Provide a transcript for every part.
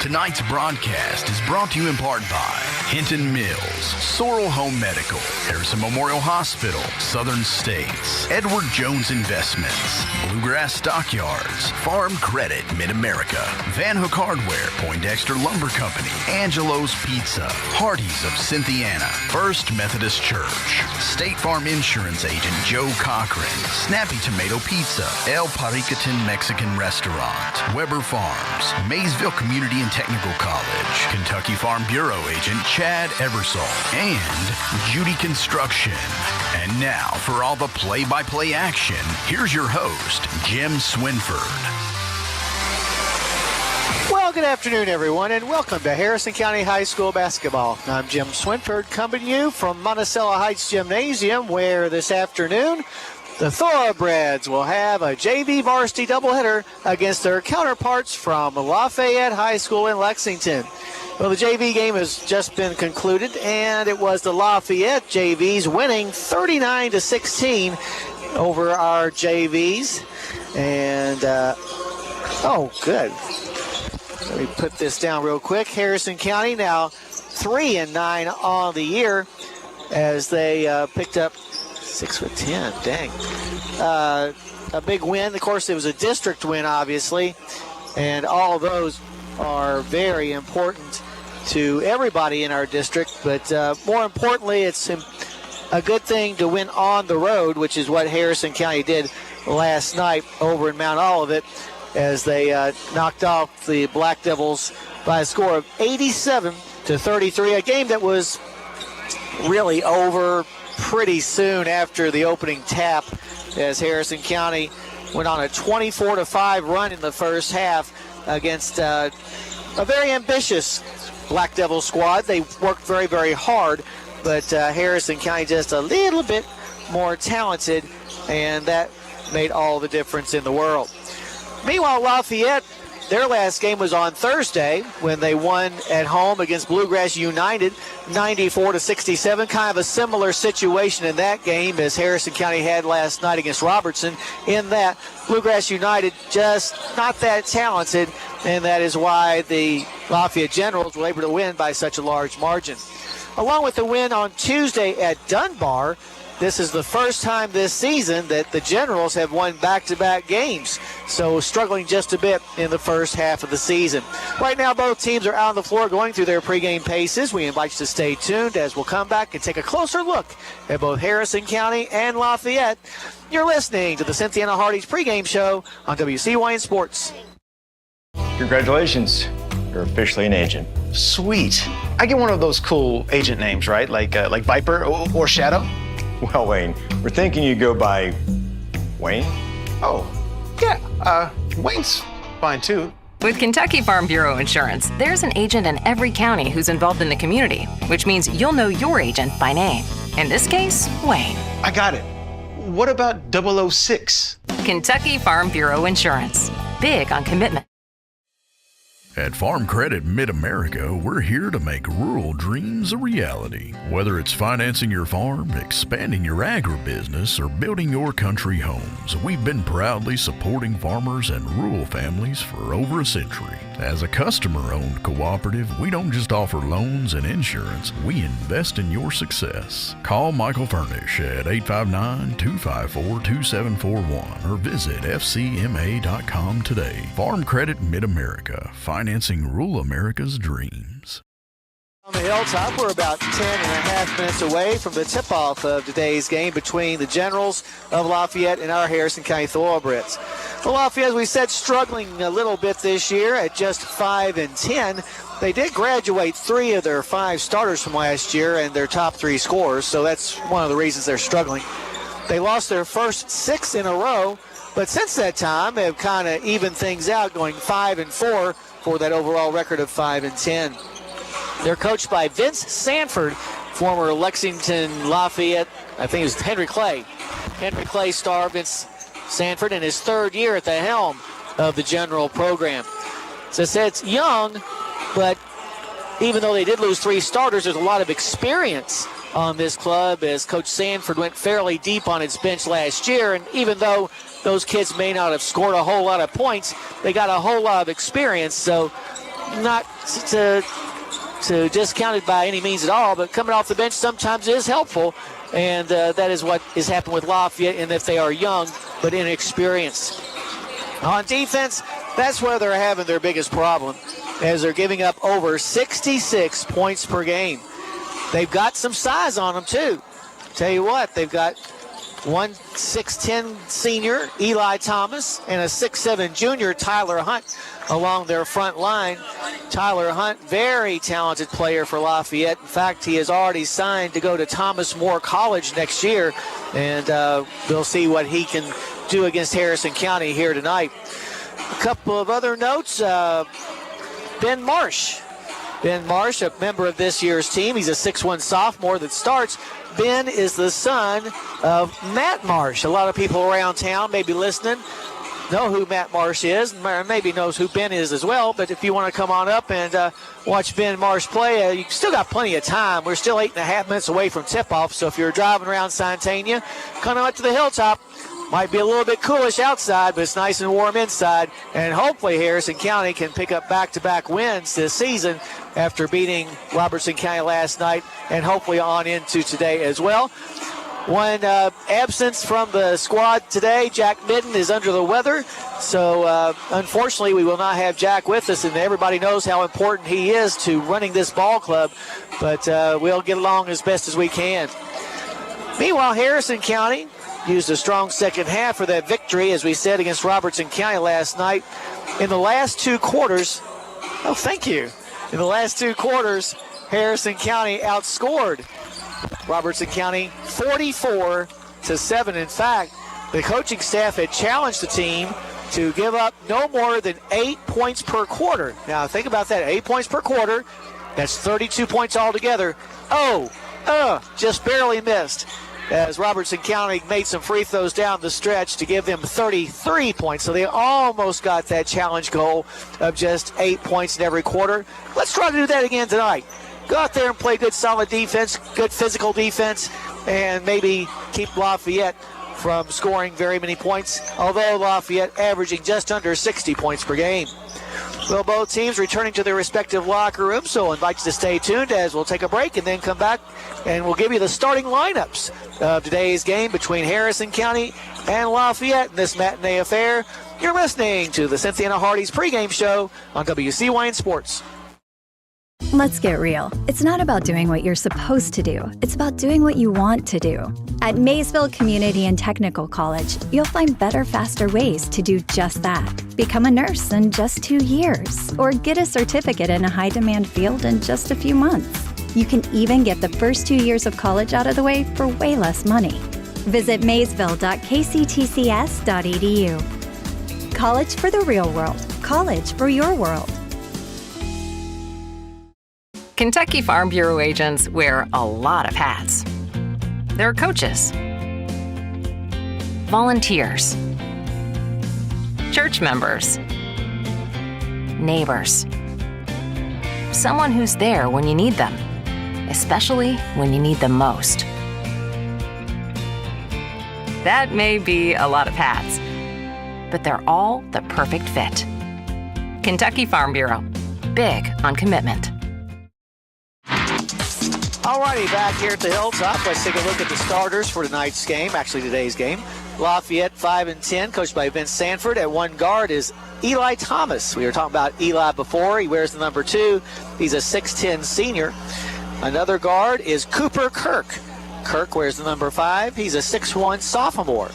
Tonight's broadcast is brought to you in part by Hinton Mills, Sorrel Home Medical, Harrison Memorial Hospital, Southern States, Edward Jones Investments, Bluegrass Stockyards, Farm Credit Mid-America, Van Hook Hardware, Poindexter Lumber Company, Angelo's Pizza, Hardee's of Cynthiana, First Methodist Church, State Farm Insurance Agent Joe Cochran, Snappy Tomato Pizza, El Paricatin Mexican Restaurant, Weber Farms, Maysville Community and Technical College, Kentucky Farm Bureau Agent Chad Eversole, and Judy Construction. And now for all the play-by-play action, here's your host, Jim Swinford. Well, good afternoon, everyone, and welcome to Harrison County High School basketball. I'm Jim Swinford, coming to you from Monticello Heights Gymnasium, where this afternoon the Thorobreds will have a JV varsity doubleheader against their counterparts from Lafayette High School in Lexington. Well, the JV game has just been concluded, and it was the Lafayette JVs winning 39-16 over our JVs. And, good. Let me put this down real quick. Harrison County now 3-9 on the year as they picked up 6-10. Dang. A big win. Of course, it was a district win, obviously, and all of those are very important to everybody in our district. But more importantly, it's a good thing to win on the road, which is what Harrison County did last night over in Mount Olivet, as they knocked off the Black Devils by a score of 87-33, a game that was really over pretty soon after the opening tap, as Harrison County went on a 24-5 run in the first half against a very ambitious Black Devil squad. They worked very, very hard, but Harrison County just a little bit more talented, and that made all the difference in the world. Meanwhile, Lafayette, their last game was on Thursday when they won at home against Bluegrass United 94-67. Kind of a similar situation in that game as Harrison County had last night against Robertson, in that Bluegrass United just not that talented, and that is why the Lafayette Generals were able to win by such a large margin. Along with the win on Tuesday at Dunbar, this is the first time this season that the Generals have won back-to-back games, so struggling just a bit in the first half of the season. Right now, both teams are out on the floor going through their pregame paces. We invite you to stay tuned as we'll come back and take a closer look at both Harrison County and Lafayette. You're listening to the Cynthiana Hardee's pregame show on WCYN Sports. Congratulations, you're officially an agent. Sweet. I get one of those cool agent names, right? Like Viper or Shadow? Well, Wayne, we're thinking you go by Wayne? Oh, yeah, Wayne's fine too. With Kentucky Farm Bureau Insurance, there's an agent in every county who's involved in the community, which means you'll know your agent by name. In this case, Wayne. I got it. What about 006? Kentucky Farm Bureau Insurance. Big on commitment. At Farm Credit Mid-America, we're here to make rural dreams a reality. Whether it's financing your farm, expanding your agribusiness, or building your country homes, we've been proudly supporting farmers and rural families for over a century. As a customer-owned cooperative, we don't just offer loans and insurance, we invest in your success. Call Michael Furnish at 859-254-2741 or visit fcma.com today. Farm Credit Mid-America, financing rural America's dreams. On the hilltop, we're about 10.5 minutes away from the tip-off of today's game between the Generals of Lafayette and our Harrison County Thorobreds. Well, Lafayette, as we said, struggling a little bit this year at just 5-10. They did graduate 3 of their 5 starters from last year and their top 3 scorers, so that's one of the reasons they're struggling. They lost their first 6 in a row, but since that time, they've kind of evened things out, going 5-4 for that overall record of 5-10. They're coached by Vince Sanford, former Lexington Lafayette, I think it was Henry Clay star Vince Sanford, in his 3rd year at the helm of the General program. So I said it's young, but even though they did lose 3 starters, there's a lot of experience on this club, as Coach Sanford went fairly deep on its bench last year, and even though those kids may not have scored a whole lot of points, they got a whole lot of experience, so not to discount it by any means at all, but coming off the bench sometimes is helpful, and that is what has happened with Lafayette, and if they are young but inexperienced. On defense, that's where they're having their biggest problem, as they're giving up over 66 points per game. They've got some size on them, too. Tell you what, they've got one 6'10 senior, Eli Thomas, and a 6'7 junior, Tyler Hunt, along their front line. Tyler Hunt, very talented player for Lafayette. In fact, he has already signed to go to Thomas More College next year, and we'll see what he can do against Harrison County here tonight. A couple of other notes. Ben Marsh. Ben Marsh, a member of this year's team. He's a 6'1 sophomore that starts. Ben is the son of Matt Marsh. A lot of people around town may be listening, know who Matt Marsh is, and maybe knows who Ben is as well. But if you want to come on up and watch Ben Marsh play, you still got plenty of time. We're still 8.5 minutes away from tip-off, so if you're driving around Santania, come up to the hilltop. Might be a little bit coolish outside, but it's nice and warm inside. And hopefully Harrison County can pick up back-to-back wins this season after beating Robertson County last night, and hopefully on into today as well. One absence from the squad today. Jack Midden is under the weather, so unfortunately we will not have Jack with us, and everybody knows how important he is to running this ball club, but we'll get along as best as we can. Meanwhile, Harrison County used a strong second half for that victory, as we said, against Robertson County last night. In the last two quarters, in the last two quarters, Harrison County outscored Robertson County 44-7. In fact, the coaching staff had challenged the team to give up no more than 8 points per quarter. Now, think about that, 8 points per quarter. That's 32 points altogether. Just barely missed, as Robertson County made some free throws down the stretch to give them 33 points. So they almost got that challenge goal of just 8 points in every quarter. Let's try to do that again tonight. Go out there and play good solid defense, good physical defense, and maybe keep Lafayette from scoring very many points, although Lafayette averaging just under 60 points per game. Well, both teams returning to their respective locker rooms, so I'll invite you to stay tuned as we'll take a break and then come back and we'll give you the starting lineups of today's game between Harrison County and Lafayette in this matinee affair. You're listening to the Cynthiana Hardy's pregame show on WCYN Sports. Let's get real. It's not about doing what you're supposed to do. It's about doing what you want to do. At Maysville Community and Technical College, you'll find better, faster ways to do just that. Become a nurse in just 2 years, or get a certificate in a high-demand field in just a few months. You can even get the first 2 years of college out of the way for way less money. Visit maysville.kctcs.edu. College for the real world. College for your world. Kentucky Farm Bureau agents wear a lot of hats. They're coaches, volunteers, church members, neighbors, someone who's there when you need them, especially when you need them most. That may be a lot of hats, but they're all the perfect fit. Kentucky Farm Bureau, big on commitment. Alrighty, back here at the Hilltop. Let's take a look at the starters for tonight's game, actually today's game. Lafayette 5-10, coached by Vince Sanford. At one guard is Eli Thomas. We were talking about Eli before. He wears the number 2. He's a 6'10 senior. Another guard is Cooper Kirk. Kirk wears the number 5. He's a 6'1 sophomore.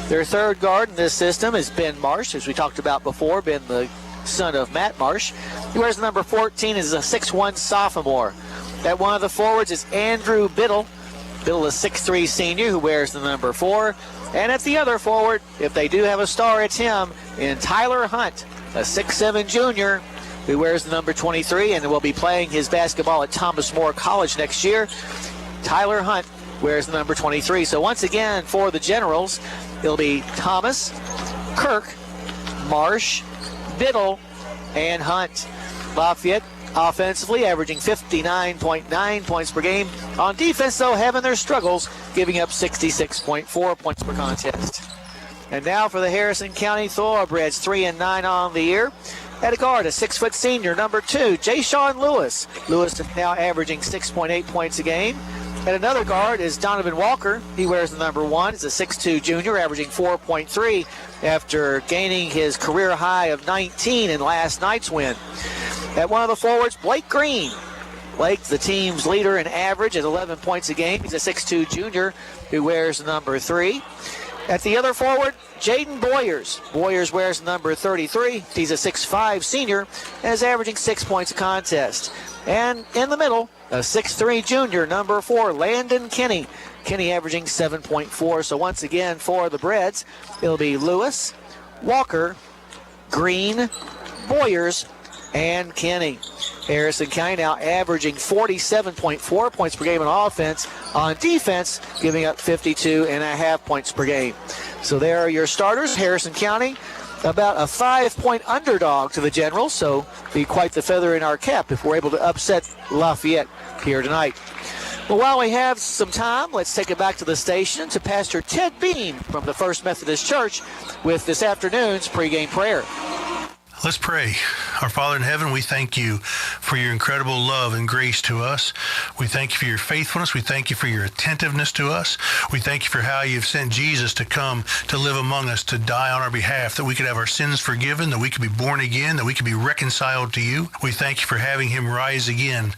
Their third guard in this system is Ben Marsh, as we talked about before. Ben, the son of Matt Marsh. He wears the number 14. Is a 6'1 sophomore. At one of the forwards is Andrew Biddle. Biddle, a 6'3 senior who wears the number 4. And at the other forward, if they do have a star, it's him, in Tyler Hunt, a 6'7 junior who wears the number 23 and will be playing his basketball at Thomas More College next year. Tyler Hunt wears the number 23. So once again, for the Generals, it'll be Thomas, Kirk, Marsh, Biddle, and Hunt. Lafayette offensively averaging 59.9 points per game. On defense, though, having their struggles, giving up 66.4 points per contest. And now for the Harrison County Thorobreds, 3-9 on the year. At a guard, a 6-foot senior, number 2, Jay-Sean Lewis. Lewis is now averaging 6.8 points a game. At another guard is Donovan Walker. He wears the number 1. He's a 6'2 junior, averaging 4.3 after gaining his career high of 19 in last night's win. At one of the forwards, Blake Green. Blake, the team's leader in average at 11 points a game. He's a 6'2 junior who wears the number 3. At the other forward, Jaden Boyers. Boyers wears number 33. He's a 6'5 senior and is averaging 6 points a contest. And in the middle, a 6'3 junior, number 4, Landon Kinney. Kinney averaging 7.4. So once again for the Breds, it'll be Lewis, Walker, Green, Boyers, and Kinney. Harrison County now averaging 47.4 points per game on offense. On defense, giving up 52.5 points per game. So there are your starters. Harrison County, about a 5-point underdog to the Generals, so be quite the feather in our cap if we're able to upset Lafayette here tonight. Well, while we have some time, let's take it back to the station to Pastor Ted Beam from the First Methodist Church with this afternoon's pregame prayer. Let's pray. Our Father in heaven, we thank you for your incredible love and grace to us. We thank you for your faithfulness. We thank you for your attentiveness to us. We thank you for how you've sent Jesus to come to live among us, to die on our behalf, that we could have our sins forgiven, that we could be born again, that we could be reconciled to you. We thank you for having him rise again.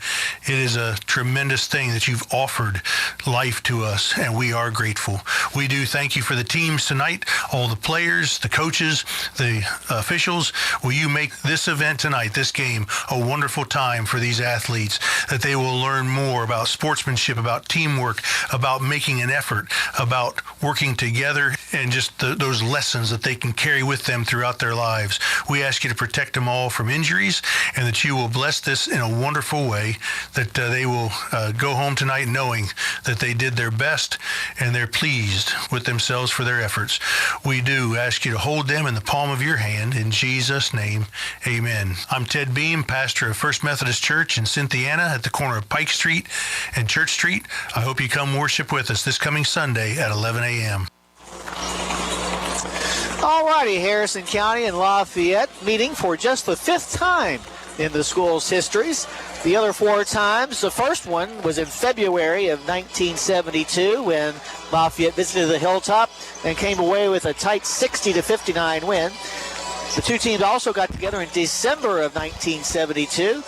It is a tremendous thing that you've offered life to us, and we are grateful. We do thank you for the teams tonight, all the players, the coaches, the officials. Will you make this event tonight, this game, a wonderful time for these athletes, that they will learn more about sportsmanship, about teamwork, about making an effort, about working together, and just those lessons that they can carry with them throughout their lives. We ask you to protect them all from injuries, and that you will bless this in a wonderful way, that they will go home tonight knowing that they did their best and they're pleased with themselves for their efforts. We do ask you to hold them in the palm of your hand. In Jesus' name, amen. I'm Ted Beam, pastor of First Methodist Church in Cynthiana at the corner of Pike Street and Church Street. I hope you come worship with us this coming Sunday at 11 a.m. All righty, Harrison County and Lafayette meeting for just the 5th time in the school's histories. The other 4 times, the first one was in February of 1972 when Lafayette visited the Hilltop and came away with a tight 60-59 win. The two teams also got together in December of 1972.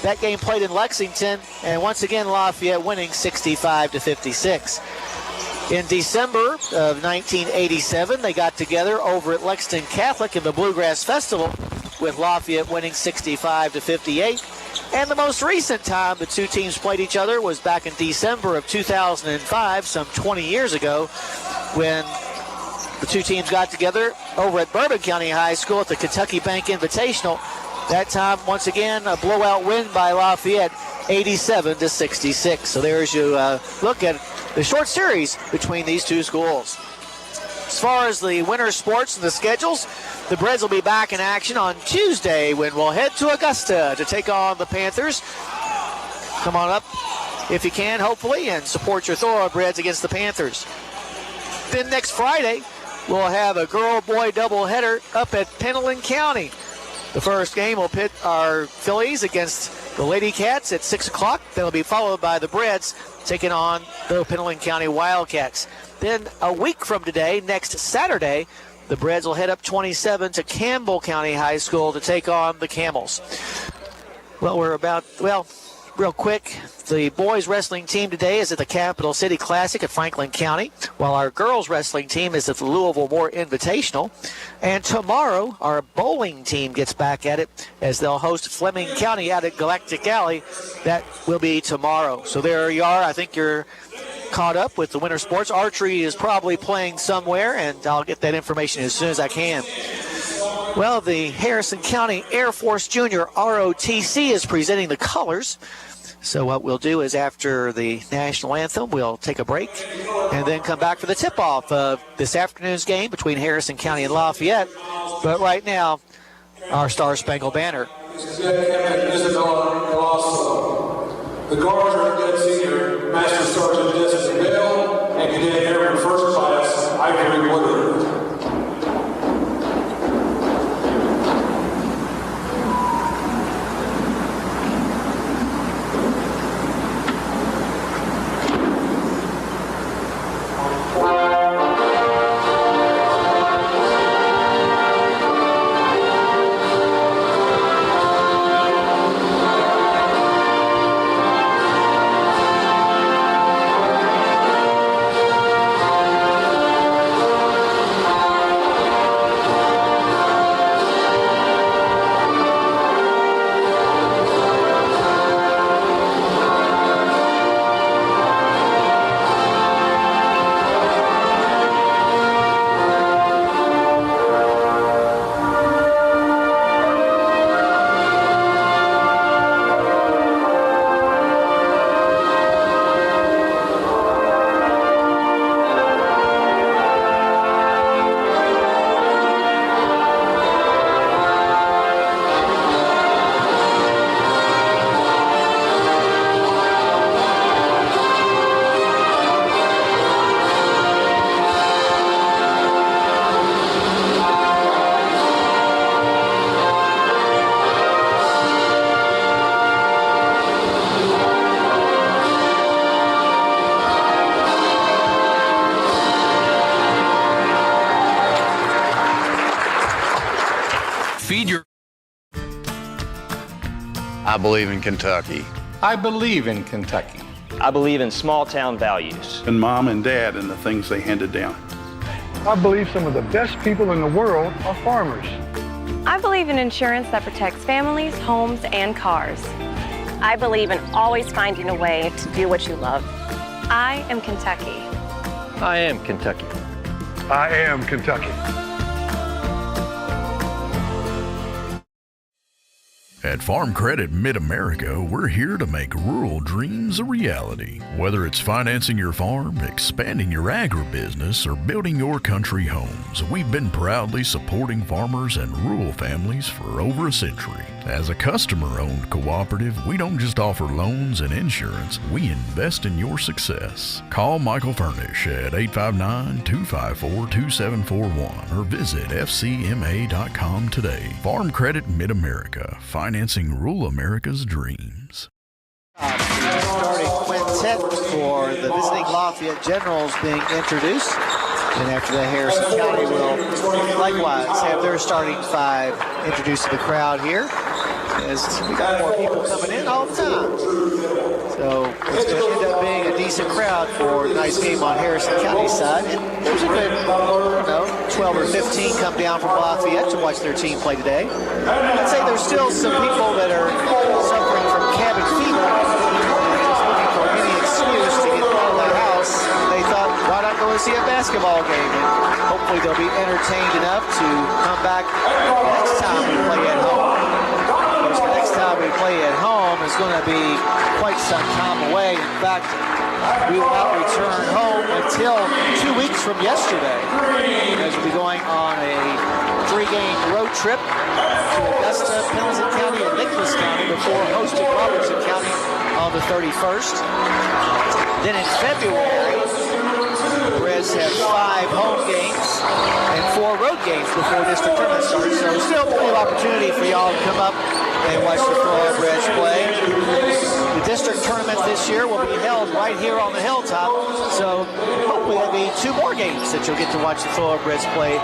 That game played in Lexington, and once again Lafayette winning 65-56. In December of 1987, they got together over at Lexington Catholic in the Bluegrass Festival, with Lafayette winning 65-58. And the most recent time the two teams played each other was back in December of 2005, some 20 years ago, when the two teams got together over at Bourbon County High School at the Kentucky Bank Invitational. That time, once again, a blowout win by Lafayette, 87-66. So there's your look at the short series between these two schools. As far as the winter sports and the schedules, the Breds will be back in action on Tuesday when we'll head to Augusta to take on the Panthers. Come on up if you can, hopefully, and support your Thorobreds against the Panthers. Then next Friday, we'll have a girl-boy doubleheader up at Pendleton County. The first game will pit our Phillies against the Lady Cats at 6 o'clock. That'll be followed by the Breds taking on the Pendleton County Wildcats. Then a week from today, next Saturday, the Breds will head up 27 to Campbell County High School to take on the Camels. Real quick, the boys wrestling team today is at the Capital City Classic at Franklin County, while our girls wrestling team is at the Louisville Moore Invitational. And tomorrow, our bowling team gets back at it as they'll host Fleming County out at Galactic Alley. That will be tomorrow. So there you are. I think you're caught up with the winter sports. Archery is probably playing somewhere, and I'll get that information as soon as I can. Well, the Harrison County Air Force Junior ROTC is presenting the colors. So what we'll do is after the national anthem, we'll take a break and then come back for the tip-off of this afternoon's game between Harrison County and Lafayette. But right now, our Star-Spangled Banner. The guards are Cadet Senior Master Sergeant Desmond Bell and Cadet Airman First Class Ivory Woodard. I believe in Kentucky. I believe in Kentucky. I believe in small town values. And mom and dad and the things they handed down. I believe some of the best people in the world are farmers. I believe in insurance that protects families, homes, and cars. I believe in always finding a way to do what you love. I am Kentucky. I am Kentucky. I am Kentucky. At Farm Credit Mid-America, we're here to make rural dreams a reality. Whether it's financing your farm, expanding your agribusiness, or building your country homes, we've been proudly supporting farmers and rural families for over a century. As a customer-owned cooperative, we don't just offer loans and insurance, we invest in your success. Call Michael Furnish at 859-254-2741 or visit fcma.com today. Farm Credit Mid-America, financing rural America's dreams. Starting quintet for the visiting Lafayette Generals being introduced. And after that, Harrison County will likewise have their starting five introduced to the crowd here, as we got more people coming in all the time. So it's going to end up being a decent crowd for a nice game on Harrison County's side. And there's a good, 12 or 15 come down from Lafayette to watch their team play today. I'd say there's still some people that are suffering from cabin fever, just looking for any excuse to get out of the house. They thought, why not go and see a basketball game? And hopefully they'll be entertained enough to come back next time we play at home. Because the next time we play at home is going to be quite some time away. In fact, we will not return home until 2 weeks from yesterday, as we'll be going on a 3-game road trip to Augusta, Pendleton County, and Nicholas County before hosting Robertson County on the 31st. Then in February, the Reds have 5 home games and 4 road games before district tournament starts. So still plenty of opportunity for y'all to come up and watch the Thorobreds play. The district tournament this year will be held right here on the hilltop. So hopefully there'll be 2 more games that you'll get to watch the Thorobreds play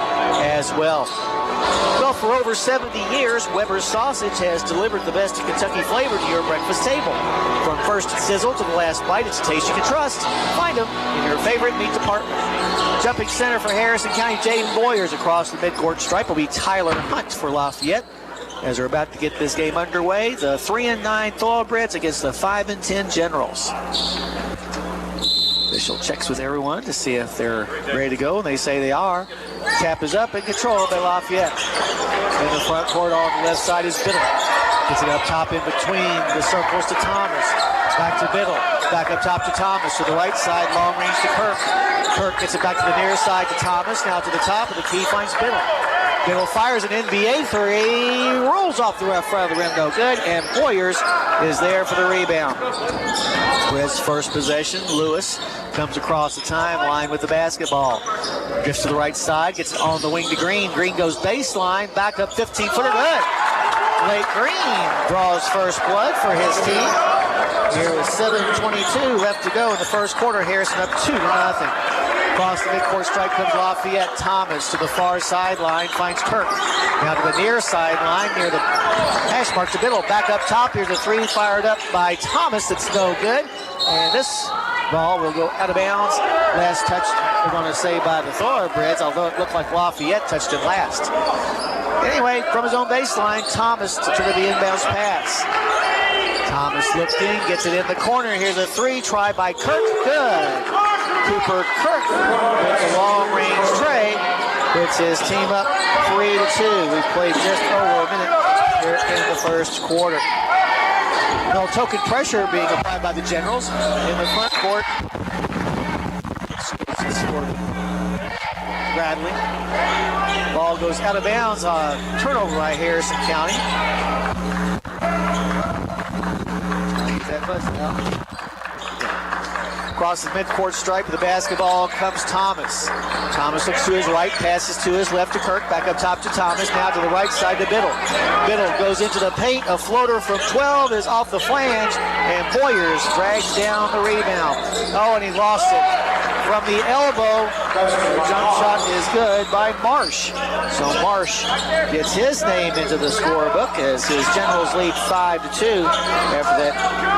as well. Well, for over 70 years, Weber's Sausage has delivered the best of Kentucky flavor to your breakfast table. From first sizzle to the last bite, it's a taste you can trust. Find them in your favorite meat department. Jumping center for Harrison County, Jaden Boyers. Across the midcourt stripe will be Tyler Hunt for Lafayette. As we're about to get this game underway, the 3-9 Thorobreds against the 5-10 Generals. Official checks with everyone to see if they're ready to go, and they say they are. Tap is up and controlled by Lafayette. In the front court on the left side is Biddle. Gets it up top in between the circles to Thomas. Back to Biddle. Back up top to Thomas. To the right side, long range to Kirk. Kirk gets it back to the near side to Thomas. Now to the top of the key, finds Biddle. Biddle fires an NBA three, rolls off the front of the rim, no good, and Boyers is there for the rebound. Red's first possession, Lewis comes across the timeline with the basketball. Drifts to the right side, gets it on the wing to Green. Green goes baseline, back up 15-footer, good. Blake Green draws first blood for his team. Here is 7:22 left to go in the first quarter. Harrison up 2-0. Across the midcourt stripe comes Lafayette. Thomas to the far sideline, finds Kirk. Now to the near sideline, near the hash mark to Biddle. Back up top, here's a three fired up by Thomas. It's no good. And this ball will go out of bounds. Last touch, we're going to say, by the Thorobreds, although it looked like Lafayette touched it last. Anyway, from his own baseline, Thomas to the inbounds pass. Thomas looks in, gets it in the corner. Here's a three, tried by Kirk. Good. Cooper Kirk with a long-range tray. Puts his team up 3-2. We've played just over a minute here in the first quarter. No token pressure being applied by the Generals in the front court. Bradley. Ball goes out of bounds. Turnover by Harrison County. That buzz now. Across the midcourt stripe of the basketball comes Thomas. Thomas looks to his right, passes to his left to Kirk, back up top to Thomas, now to the right side to Biddle. Biddle goes into the paint, a floater from 12 is off the flange, and Boyers drags down the rebound. Oh, and he lost it from the elbow. The jump shot is good by Marsh. So Marsh gets his name into the scorebook as his Generals lead 5-2 after that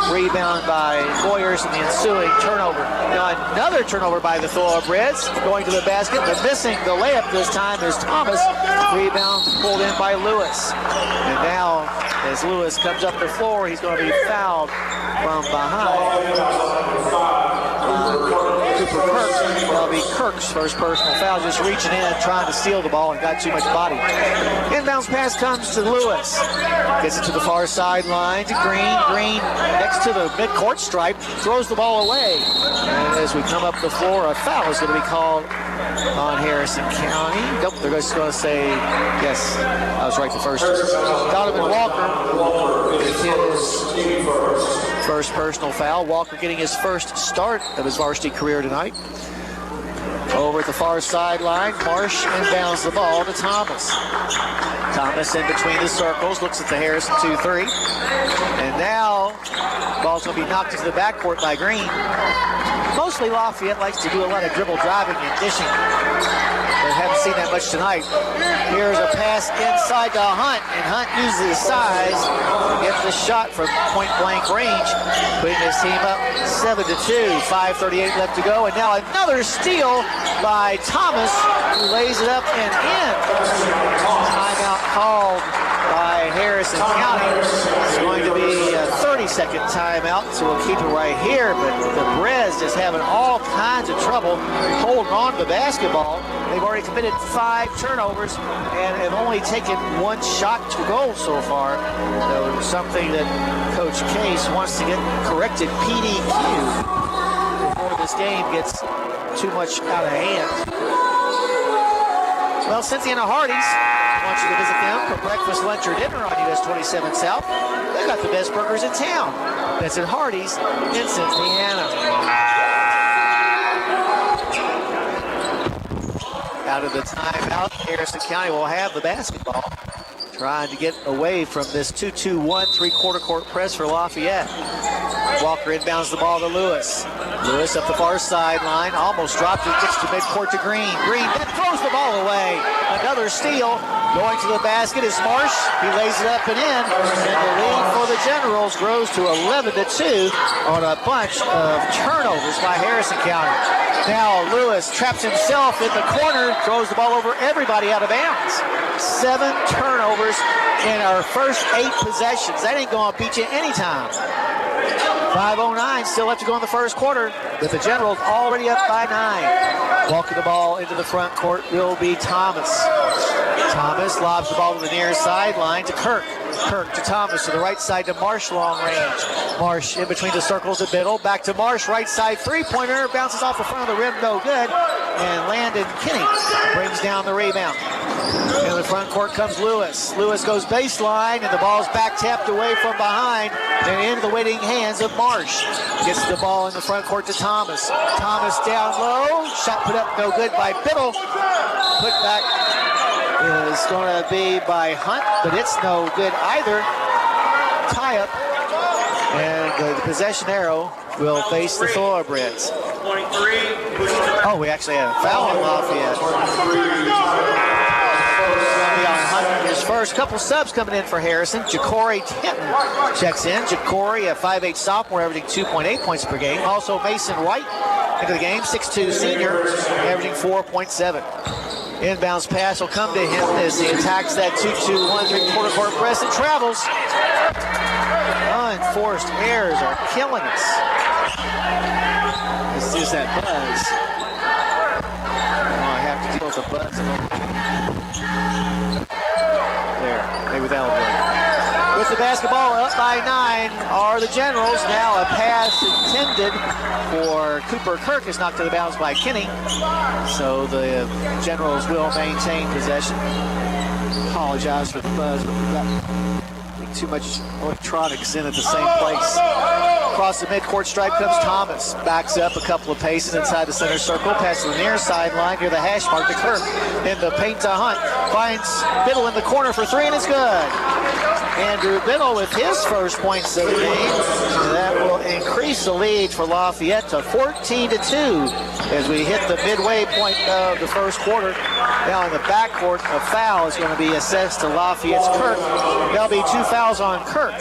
rebound by Boyers and the ensuing turnover. Now another turnover by the Thorobreds, going to the basket, but missing the layup this time is Thomas. Rebound pulled in by Lewis. And now, as Lewis comes up the floor, he's going to be fouled from behind. Cooper Kirk. That'll be Kirk's first personal foul, just reaching in, trying to steal the ball and got too much body. Inbounds pass comes to Lewis. Gets it to the far sideline to Green. Green next to the midcourt stripe, throws the ball away. And as we come up the floor, a foul is going to be called on Harrison County. Nope, they're just going to say, yes, I was right the first time. Donovan Walker with his first personal foul. Walker getting his first start of his varsity career tonight. Over at the far sideline, Marsh inbounds the ball to Thomas. Thomas in between the circles, looks at the Harrison 2-3. And now, ball's going to be knocked into the backcourt by Green. Mostly Lafayette likes to do a lot of dribble driving and dishing, but haven't seen that much tonight. Here's a pass inside to Hunt, and Hunt uses his size to get the shot from point-blank range, putting his team up 7-2, 5:38 left to go, and now another steal by Thomas, who lays it up and in. Timeout called by Harrison County. It's going to be a 30-second timeout, so we'll keep it right here, but the Breds just having all kinds of trouble holding on to the basketball. They've already committed 5 turnovers and have only taken 1 shot to goal so far. So something that Coach Case wants to get corrected PDQ before this game gets too much out of hand. Well, Cynthia and Hardee's wants you to visit them for breakfast, lunch, or dinner on US 27 South. They've got the best burgers in town. That's at Hardee's in Cynthiana. Out of the timeout, Harrison County will have the basketball, trying to get away from this 2-2-1 3-quarter court press for Lafayette. Walker inbounds the ball to Lewis. Lewis up the far sideline, almost dropped it, gets to midcourt to Green. Green then throws the ball away. Another steal. Going to the basket is Marsh. He lays it up and in. And the lead for the Generals grows to 11-2 on a bunch of turnovers by Harrison County. Now Lewis traps himself in the corner, throws the ball over everybody out of bounds. 7 turnovers in our first 8 possessions. That ain't going to beat you anytime. 5:09 still left to go in the first quarter, with the Generals already up by 9. Walking the ball into the front court will be Thomas. Thomas lobs the ball to the near sideline to Kirk. Kirk to Thomas to the right side to Marsh, long range. Marsh in between the circles of Biddle. Back to Marsh, right side three-pointer. Bounces off the front of the rim, no good. And Landon Kinney brings down the rebound. In the front court comes Lewis. Lewis goes baseline, and the ball's back tapped away from behind and into the waiting hands of Marsh. Gets the ball in the front court to Thomas. Thomas down low. Shot put up no good by Biddle. Put back is going to be by Hunt, but it's no good either. Tie up, and the possession arrow will face the Thorobreds. Oh, we actually had a foul on Lafayette. His first couple subs coming in for Harrison. Ja'Cory Tinton checks in. Ja'Cory, a 5'8 sophomore, averaging 2.8 points per game. Also Mason White into the game, 6'2 senior, averaging 4.7. Inbounds pass will come to him as he attacks that 2-2-1 3-quarter court press and travels. Unforced errors are killing us. This is that buzz. Oh, I have to deal with the buzz a little bit. There, maybe that'll work. With the basketball up by 9 are the Generals. Now a pass intended for Cooper Kirk is knocked to the bounds by Kinney. So the Generals will maintain possession. Apologize for the buzz, but we've got too much electronics in at the same place. Across the midcourt stripe comes Thomas. Backs up a couple of paces inside the center circle. Passes to the near sideline near the hash mark to Kirk. In the paint to Hunt. Finds Biddle in the corner for 3, and it's good. Andrew Biddle with his first points of the game. That will increase the lead for Lafayette to 14-2 as we hit the midway point of the first quarter. Now in the backcourt, a foul is going to be assessed to Lafayette's Kirk. There'll be 2 fouls on Kirk.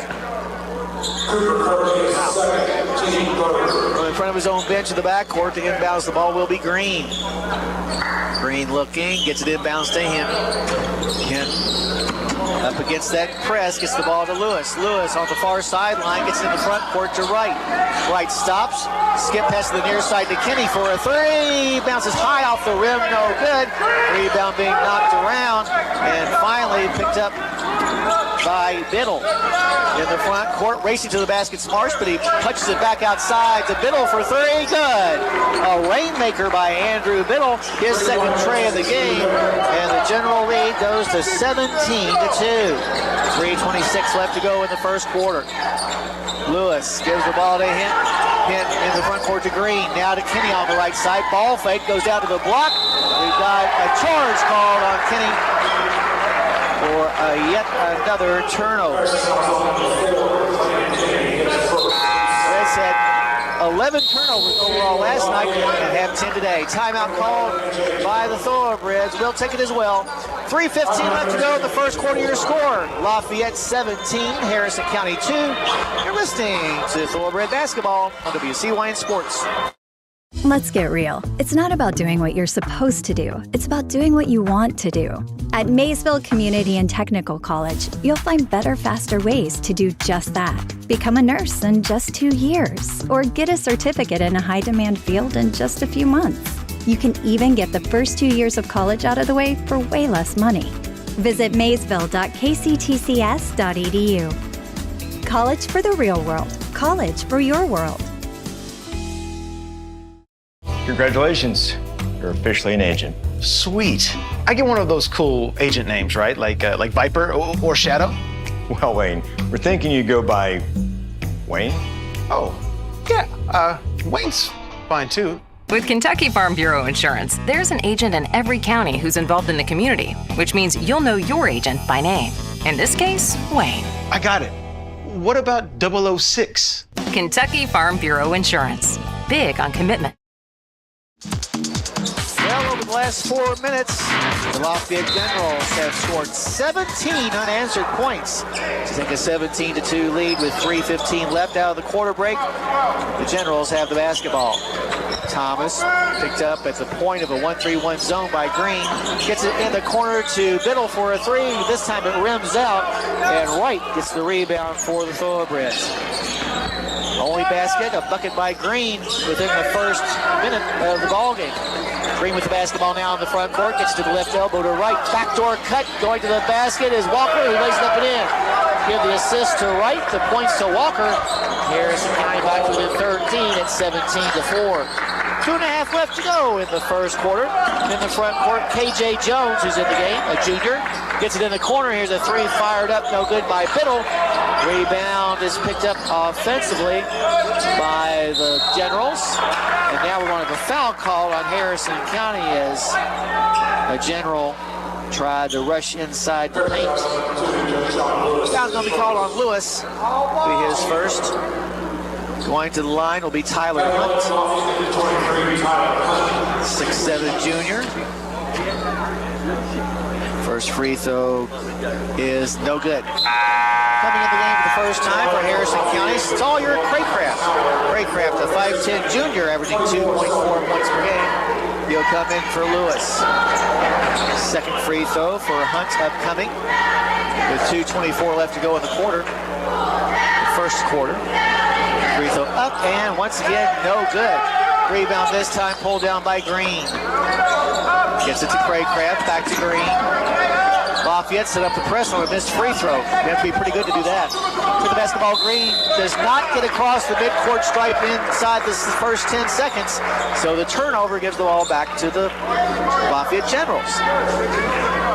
In front of his own bench in the backcourt, to inbounds the ball will be Green. Green looking, gets it inbounds to him. Up against that press, gets the ball to Lewis. Lewis on the far sideline, gets in the front court to Wright. Wright stops, skip pass to the near side to Kenny for a 3. Bounces high off the rim, no good. Rebound being knocked around, and finally picked up by Biddle. In the front court, racing to the basket, Marsh, but he punches it back outside to Biddle for 3. Good. A rainmaker by Andrew Biddle, his second tray of the game, and the general lead goes to 17-2. 3:26 left to go in the first quarter. Lewis gives the ball to Hint in the front court to Green. Now to Kenny on the right side. Ball fake, goes down to the block. We've got a charge called on Kenny for yet another turnover. Reds had 11 turnovers overall last night and have 10 today. Timeout called by the Thorobreds. We'll take it as well. 3:15 left to go in the first quarter. Your score, Lafayette 17, Harrison County 2. You're listening to Thoroughbred Basketball on WCYN Sports. Let's get real. It's not about doing what you're supposed to do. It's about doing what you want to do. At Maysville Community and Technical College, you'll find better, faster ways to do just that. Become a nurse in just 2 years, or get a certificate in a high-demand field in just a few months. You can even get the first 2 years of college out of the way for way less money. Visit maysville.kctcs.edu. College for the real world. College for your world. Congratulations, you're officially an agent. Sweet. I get one of those cool agent names, right? Like Viper or Shadow? Well, Wayne, we're thinking you go by Wayne? Oh, yeah, Wayne's fine too. With Kentucky Farm Bureau Insurance, there's an agent in every county who's involved in the community, which means you'll know your agent by name. In this case, Wayne. I got it. What about 006? Kentucky Farm Bureau Insurance. Big on commitment. Well, over the last 4 minutes, the Lafayette Generals have scored 17 unanswered points to take a 17-2 lead with 3:15 left out of the quarter break. The Generals have the basketball. Thomas picked up at the point of a 1-3-1 zone by Green. Gets it in the corner to Biddle for a 3. This time it rims out, and Wright gets the rebound for the Thoroughbreds. Only basket, a bucket by Green within the first minute of the ballgame. Green with the basketball now in the front court, gets to the left elbow to Wright. Backdoor cut, going to the basket is Walker, who lays it up and in. Give the assist to Wright, the points to Walker. Harrison County back within 13 at 17-4. 2.5 left to go in the first quarter. In the front court, KJ Jones, who's in the game, a junior, gets it in the corner. Here's a 3 fired up, no good by Biddle. Rebound is picked up offensively by the Generals. And now we're going to have a foul call on Harrison County as a General tried to rush inside the paint. Foul's going to be called on Lewis. Be his first. Going to the line will be Tyler Hunt, 6'7" junior. First free throw is no good. Coming in the game for the first time for Harrison County, it's all your Craycraft. Craycraft, a 5'10" junior, averaging 2.4 points per game. He'll come in for Lewis. Second free throw for Hunt upcoming, with 2:24 left to go in the quarter. The first quarter. Free throw up, and once again, no good. Rebound this time pulled down by Green. Gets it to Craycraft, back to Green. Lafayette set up the press on a missed free throw. You have to be pretty good to do that. To the basketball, Green does not get across the midcourt stripe inside the first 10 seconds. So the turnover gives the ball back to the Lafayette Generals.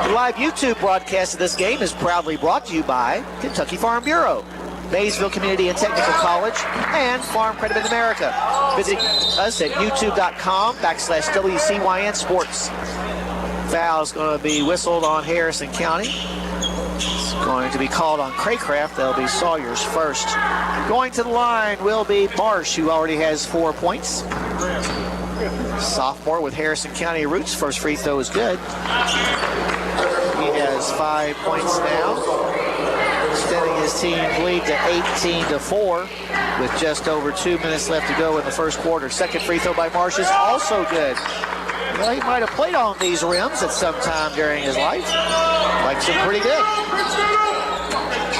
The live YouTube broadcast of this game is proudly brought to you by Kentucky Farm Bureau, Maysville Community and Technical College, and Farm Credit in America. Visit us at youtube.com/WCYN Sports. Foul's going to be whistled on Harrison County. going to be called on Craycraft. That'll be Sawyer's first. Going to the line will be Marsh, who already has 4 points. Sophomore with Harrison County roots. First free throw is good. He has 5 points now, extending his team's lead to 18-4 with just over 2 minutes left to go in the first quarter. Second free throw by Marsh is also good. Well, he might have played on these rims at some time during his life. Likes them pretty good.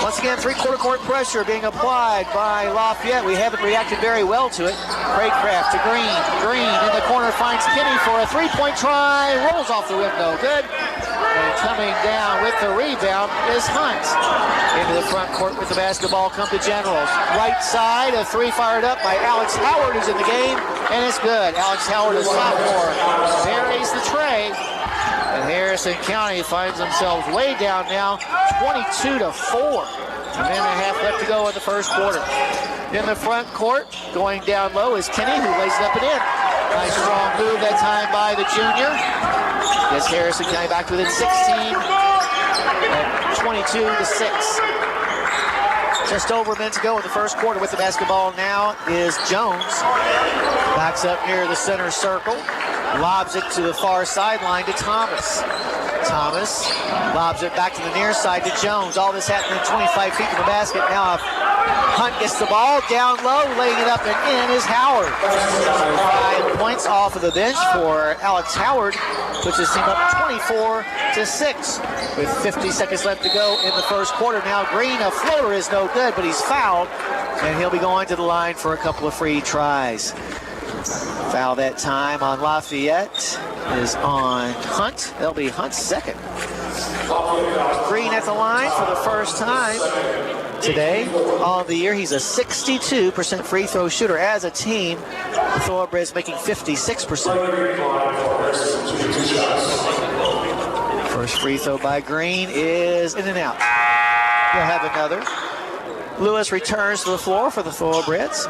Once again, three-quarter court pressure being applied by Lafayette. We haven't reacted very well to it. Craycraft to Green. Green in the corner finds Kinney for a three-point try. Rolls off the rim, no good. And coming down with the rebound is Hunt. Into the front court with the basketball come the Generals. Right side, a three fired up by Alex Howard, who's in the game, and it's good. Alex Howard, a sophomore, buries the tray. And Harrison County finds themselves way down now, 22-4. A minute and a half left to go in the first quarter. In the front court, going down low is Kinney, who lays it up and in. Nice strong move that time by the junior. Gets Harrison County back within 16 at 22-6. Just over a minute to go in the first quarter with the basketball now is Jones. Backs up near the center circle. Lobs it to the far sideline to Thomas. Thomas lobs it back to the near side to Jones. All this happening 25 feet from the basket. Now Hunt gets the ball down low, laying it up and in is Howard. 5 points off of the bench for Alex Howard, puts his team up 24-6 with 50 seconds left to go in the first quarter. Now Green, a floater is no good, but he's fouled, and he'll be going to the line for a couple of free tries. Foul that time on Lafayette is on Hunt. That'll be Hunt's second. Green at the line for the first time today on the year. He's a 62% free throw shooter. As a team, the Thorobreds making 56%. First free throw by Green is in and out. He'll have another. Lewis returns to the floor for the Thorobreds.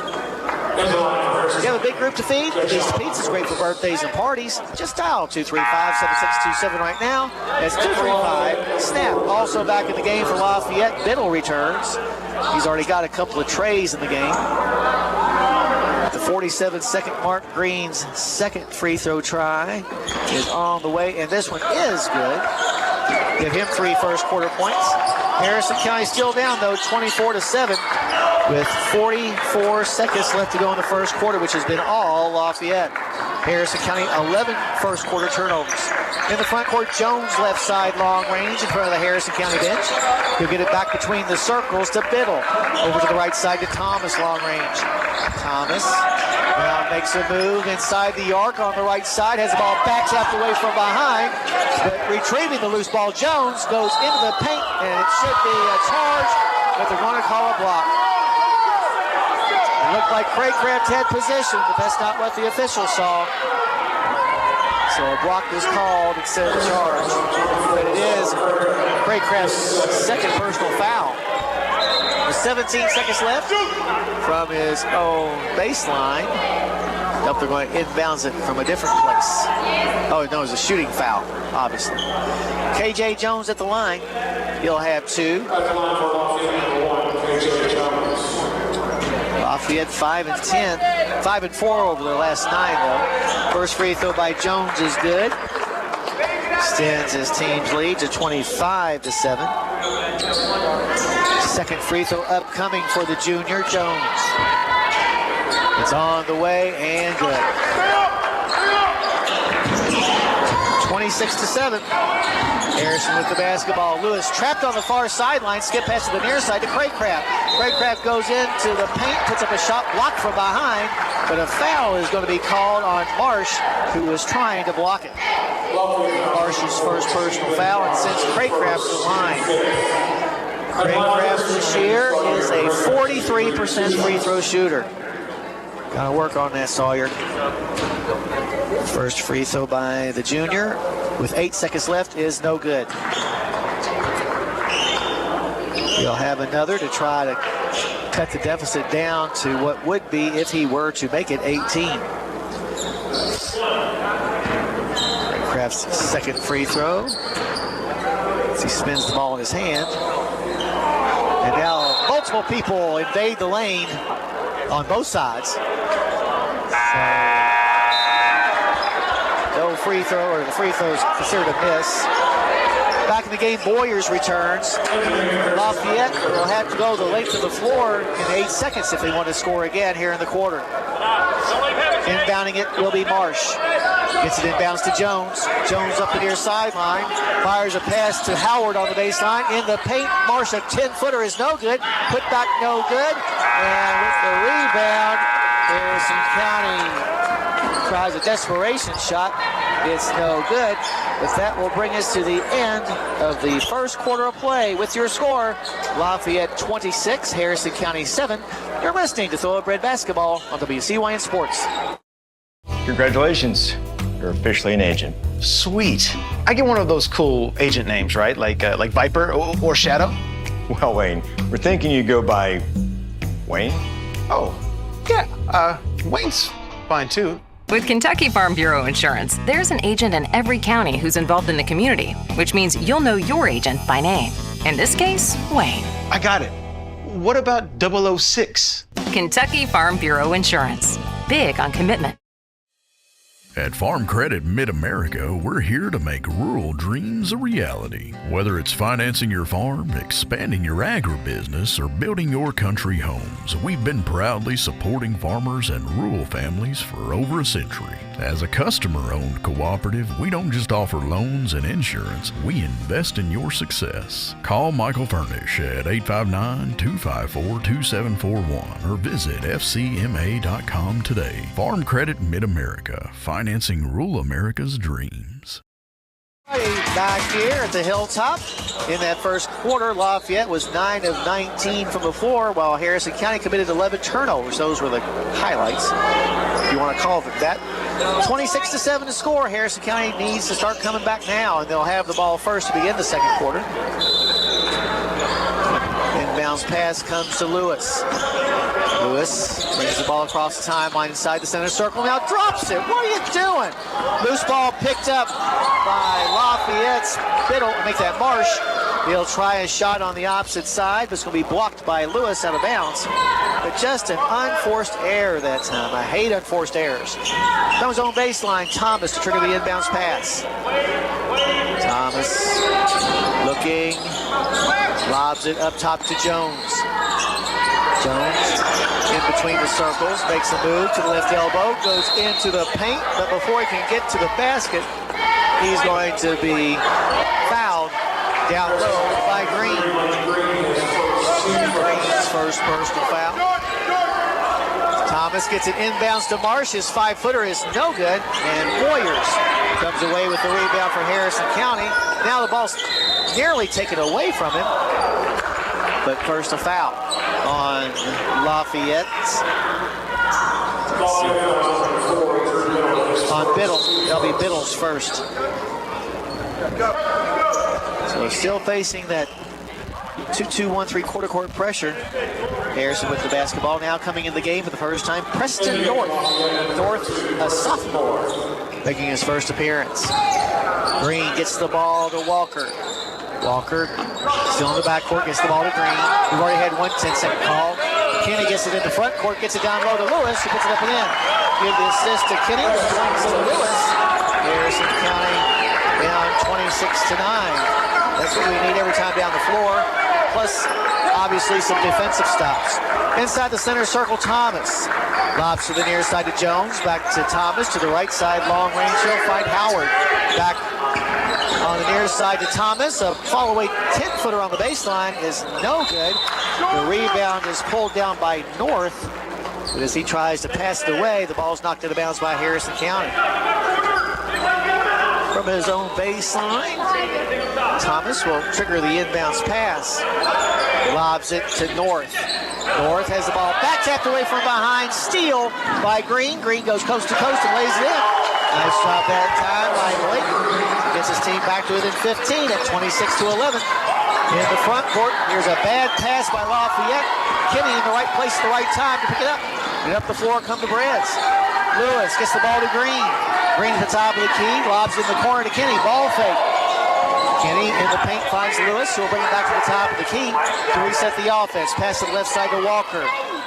You have a big group to feed? These pizza's great for birthdays and parties. Just dial 235-7627 right now. That's 235. Snap. Also back in the game for Lafayette. Biddle returns. He's already got a couple of trays in the game. At the 47-second mark, Green's second free throw try is on the way, and this one is good. Give him 3 first quarter points. Harrison County still down, though, 24-7. With 44 seconds left to go in the first quarter, which has been all Lafayette. Harrison County, 11 first quarter turnovers. In the front court, Jones left side long range in front of the Harrison County bench. He'll get it back between the circles to Biddle. Over to the right side to Thomas, long range. Thomas now makes a move inside the arc on the right side. Has the ball back tapped away from behind. But retrieving the loose ball, Jones goes into the paint, and it should be a charge, but they're going to call a block. It looked like Craycraft had possession, but that's not what the officials saw. So a block was called instead of a charge. But it is Craycraft's second personal foul. With 17 seconds left from his own baseline. Nope, they're going to inbounds it from a different place. Oh, no, it's a shooting foul, obviously. KJ Jones at the line. He'll have 2. Lafayette 5-10, 5-4 over their last 9 though. First free throw by Jones is good. Extends his team's lead to 25-7. Second free throw upcoming for the junior, Jones. It's on the way and good. 26-7. Harrison with the basketball. Lewis trapped on the far sideline. Skip pass to the near side to Craycraft. Craycraft goes into the paint, puts up a shot blocked from behind, but a foul is going to be called on Marsh, who was trying to block it. Marsh's first personal foul and sends Craycraft to the line. Craycraft this year is a 43% free throw shooter. Got to work on that, Sawyer. First free throw by the junior with 8 seconds left is no good. He'll have another to try to cut the deficit down to what would be if he were to make it 18. Craycraft's second free throw. As he spins the ball in his hand. multiple people invade the lane on both sides. So, no free throw, or the free throw is considered a miss. Back in the game, Boyers returns. Lafayette will have to go the length of the floor in 8 seconds if they want to score again here in the quarter. Inbounding it will be Marsh. Gets it inbounds to Jones. Jones up the near sideline. Fires a pass to Howard on the baseline. In the paint, Marsh, a 10-footer is no good. Put back no good. And with the rebound, Harrison County tries a desperation shot. It's no good. But that will bring us to the end of the first quarter of play with your score. Lafayette 26, Harrison County 7. You're listening to Thoroughbred Basketball on WCYN Sports. Congratulations. You're officially an agent. Sweet. I get one of those cool agent names, right? Like Viper or Shadow? Well, Wayne, we're thinking you go by Wayne? Oh, yeah. Wayne's fine too. With Kentucky Farm Bureau Insurance, there's an agent in every county who's involved in the community, which means you'll know your agent by name. In this case, Wayne. I got it. What about 006? Kentucky Farm Bureau Insurance. Big on commitment. At Farm Credit Mid-America, we're here to make rural dreams a reality. Whether it's financing your farm, expanding your agribusiness, or building your country homes, we've been proudly supporting farmers and rural families for over a century. As a customer-owned cooperative, we don't just offer loans and insurance, we invest in your success. Call Michael Furnish at 859-254-2741 or visit fcma.com today. Farm Credit Mid-America, financing rural America's dreams. Back here at the Hilltop in that first quarter, Lafayette was 9 of 19 from the floor, while Harrison County committed 11 turnovers. Those were the highlights, if you want to call them that. 26-7 to score. Harrison County needs to start coming back now, and they'll have the ball first to begin the second quarter. Inbounds pass comes to Lewis. Lewis brings the ball across the timeline inside the center circle. Now drops it. What are you doing? Loose ball picked up by Lafayette's Biddle. Make that Marsh. He'll try a shot on the opposite side, but it's going to be blocked by Lewis out of bounds. But just an unforced error that time. I hate unforced errors. From his own baseline, Thomas to trigger the inbounds pass. Thomas looking, lobs it up top to Jones. Jones in between the circles, makes a move to the left elbow, goes into the paint, but before he can get to the basket, he's going to be fouled down low by Green. Green's first personal foul. Thomas gets it inbounds to Marsh. His 5-footer is no good, and Boyers comes away with the rebound for Harrison County. Now the ball's nearly taken away from him, but first a foul on Lafayette. On Biddle. That'll be Biddle's first. So still facing that 2-2-1-3 quarter-court pressure. Harrison with the basketball now coming in the game for the first time. Preston North. North, a sophomore, making his first appearance. Green gets the ball to Walker. Walker still in the backcourt, gets the ball to Green. We've already had one 10-second call. Kenny gets it in the front court, gets it down low to Lewis, who puts it up and in. Give the assist to Kenny, points to Lewis. Harrison County down 26-9. That's what we need every time down the floor. Plus, obviously, some defensive stops. Inside the center circle, Thomas. Lobs to the near side to Jones. Back to Thomas to the right side. Long range. He'll find Howard. Back on the near side to Thomas. A follow-away 10-footer on the baseline is no good. The rebound is pulled down by North. But as he tries to pass it away, the ball's knocked out of bounds by Harrison County. From his own baseline, Thomas will trigger the inbounds pass. Lobs it to North. North has the ball back tapped away from behind. Steal by Green. Green goes coast to coast and lays it in. Nice job that time by Layton. Gets his team back to within 15 at 26-11. In the front court, here's a bad pass by Lafayette. Kenny in the right place at the right time to pick it up. And up the floor come the Breds. Lewis gets the ball to Green. Green at the top of the key, lobs in the corner to Kenny. Ball fake. Kenny in the paint finds Lewis, who will bring it back to the top of the key to reset the offense. Pass to the left side to Walker.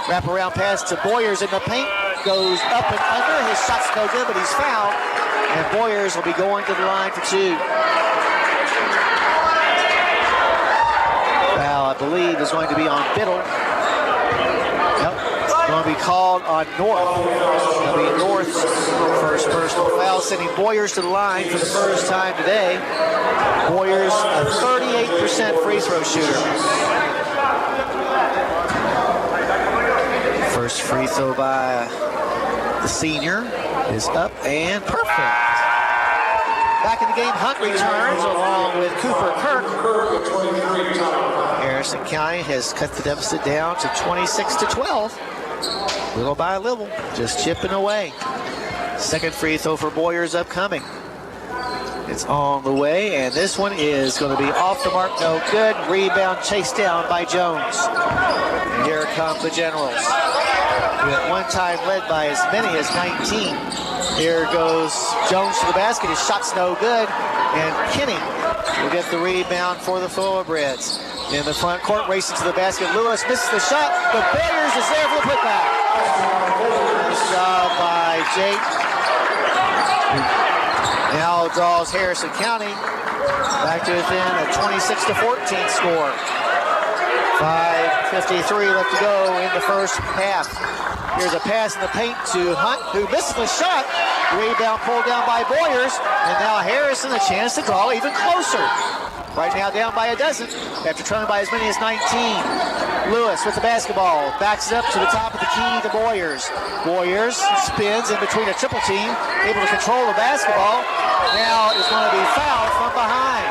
Wrap around pass to Boyers in the paint. Goes up and under. His shot's no good, but he's fouled. And Boyers will be going to the line for two. Foul, I believe, is going to be on Biddle. Yep. It's going to be called on North. It'll be North's first personal foul, sending Boyers to the line for the first time today. Boyers, a 38% free throw shooter. First free throw by the senior is up and perfect. Back in the game, Hunt returns along with Cooper Kirk. Harrison County has cut the deficit down to 26-12. Little by little, just chipping away. Second free throw for Boyers upcoming. It's on the way, and this one is going to be off the mark, no good. Rebound chased down by Jones. And here come the Generals, who at one time led by as many as 19. Here goes Jones to the basket. His shot's no good, and Kinney will get the rebound for the Thorobreds. In the front court, racing to the basket. Lewis misses the shot, but Boyers is there for the putback. Nice job by Jake. Now draws Harrison County back to within a 26-14 score. 5:53 left to go in the first half. Here's a pass in the paint to Hunt, who misses the shot. Rebound pulled down by Boyers, and now Harrison a chance to draw even closer. Right now down by a dozen after trailing by as many as 19. Lewis with the basketball, backs it up to the top of the key to Boyers. Boyers spins in between a triple team, able to control the basketball. Now is going to be fouled from behind.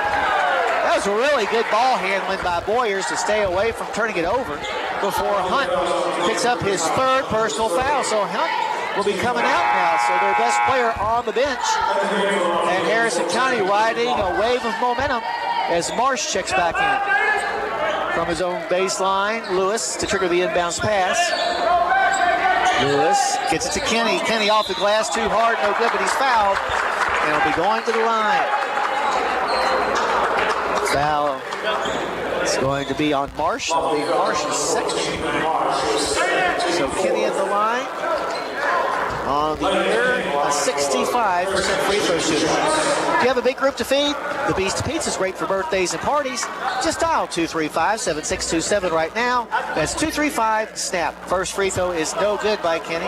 That was a really good ball handling by Boyers to stay away from turning it over before Hunt picks up his third personal foul. So Hunt will be coming out now, so their best player on the bench. And Harrison County riding a wave of momentum as Marsh checks back in. From his own baseline, Lewis to trigger the inbounds pass. Lewis gets it to Kenny. Kenny off the glass, too hard, no good, but he's fouled. And he'll be going to the line. Foul is going to be on Marsh. It'll be Marsh's second. So Kenny at the line. On the year, a 65% free throw shooter. If you have a big group to feed, the Beast Pizza is great for birthdays and parties. Just dial 235-7627 right now. That's 235-SNAP. First free throw is no good by Kenny.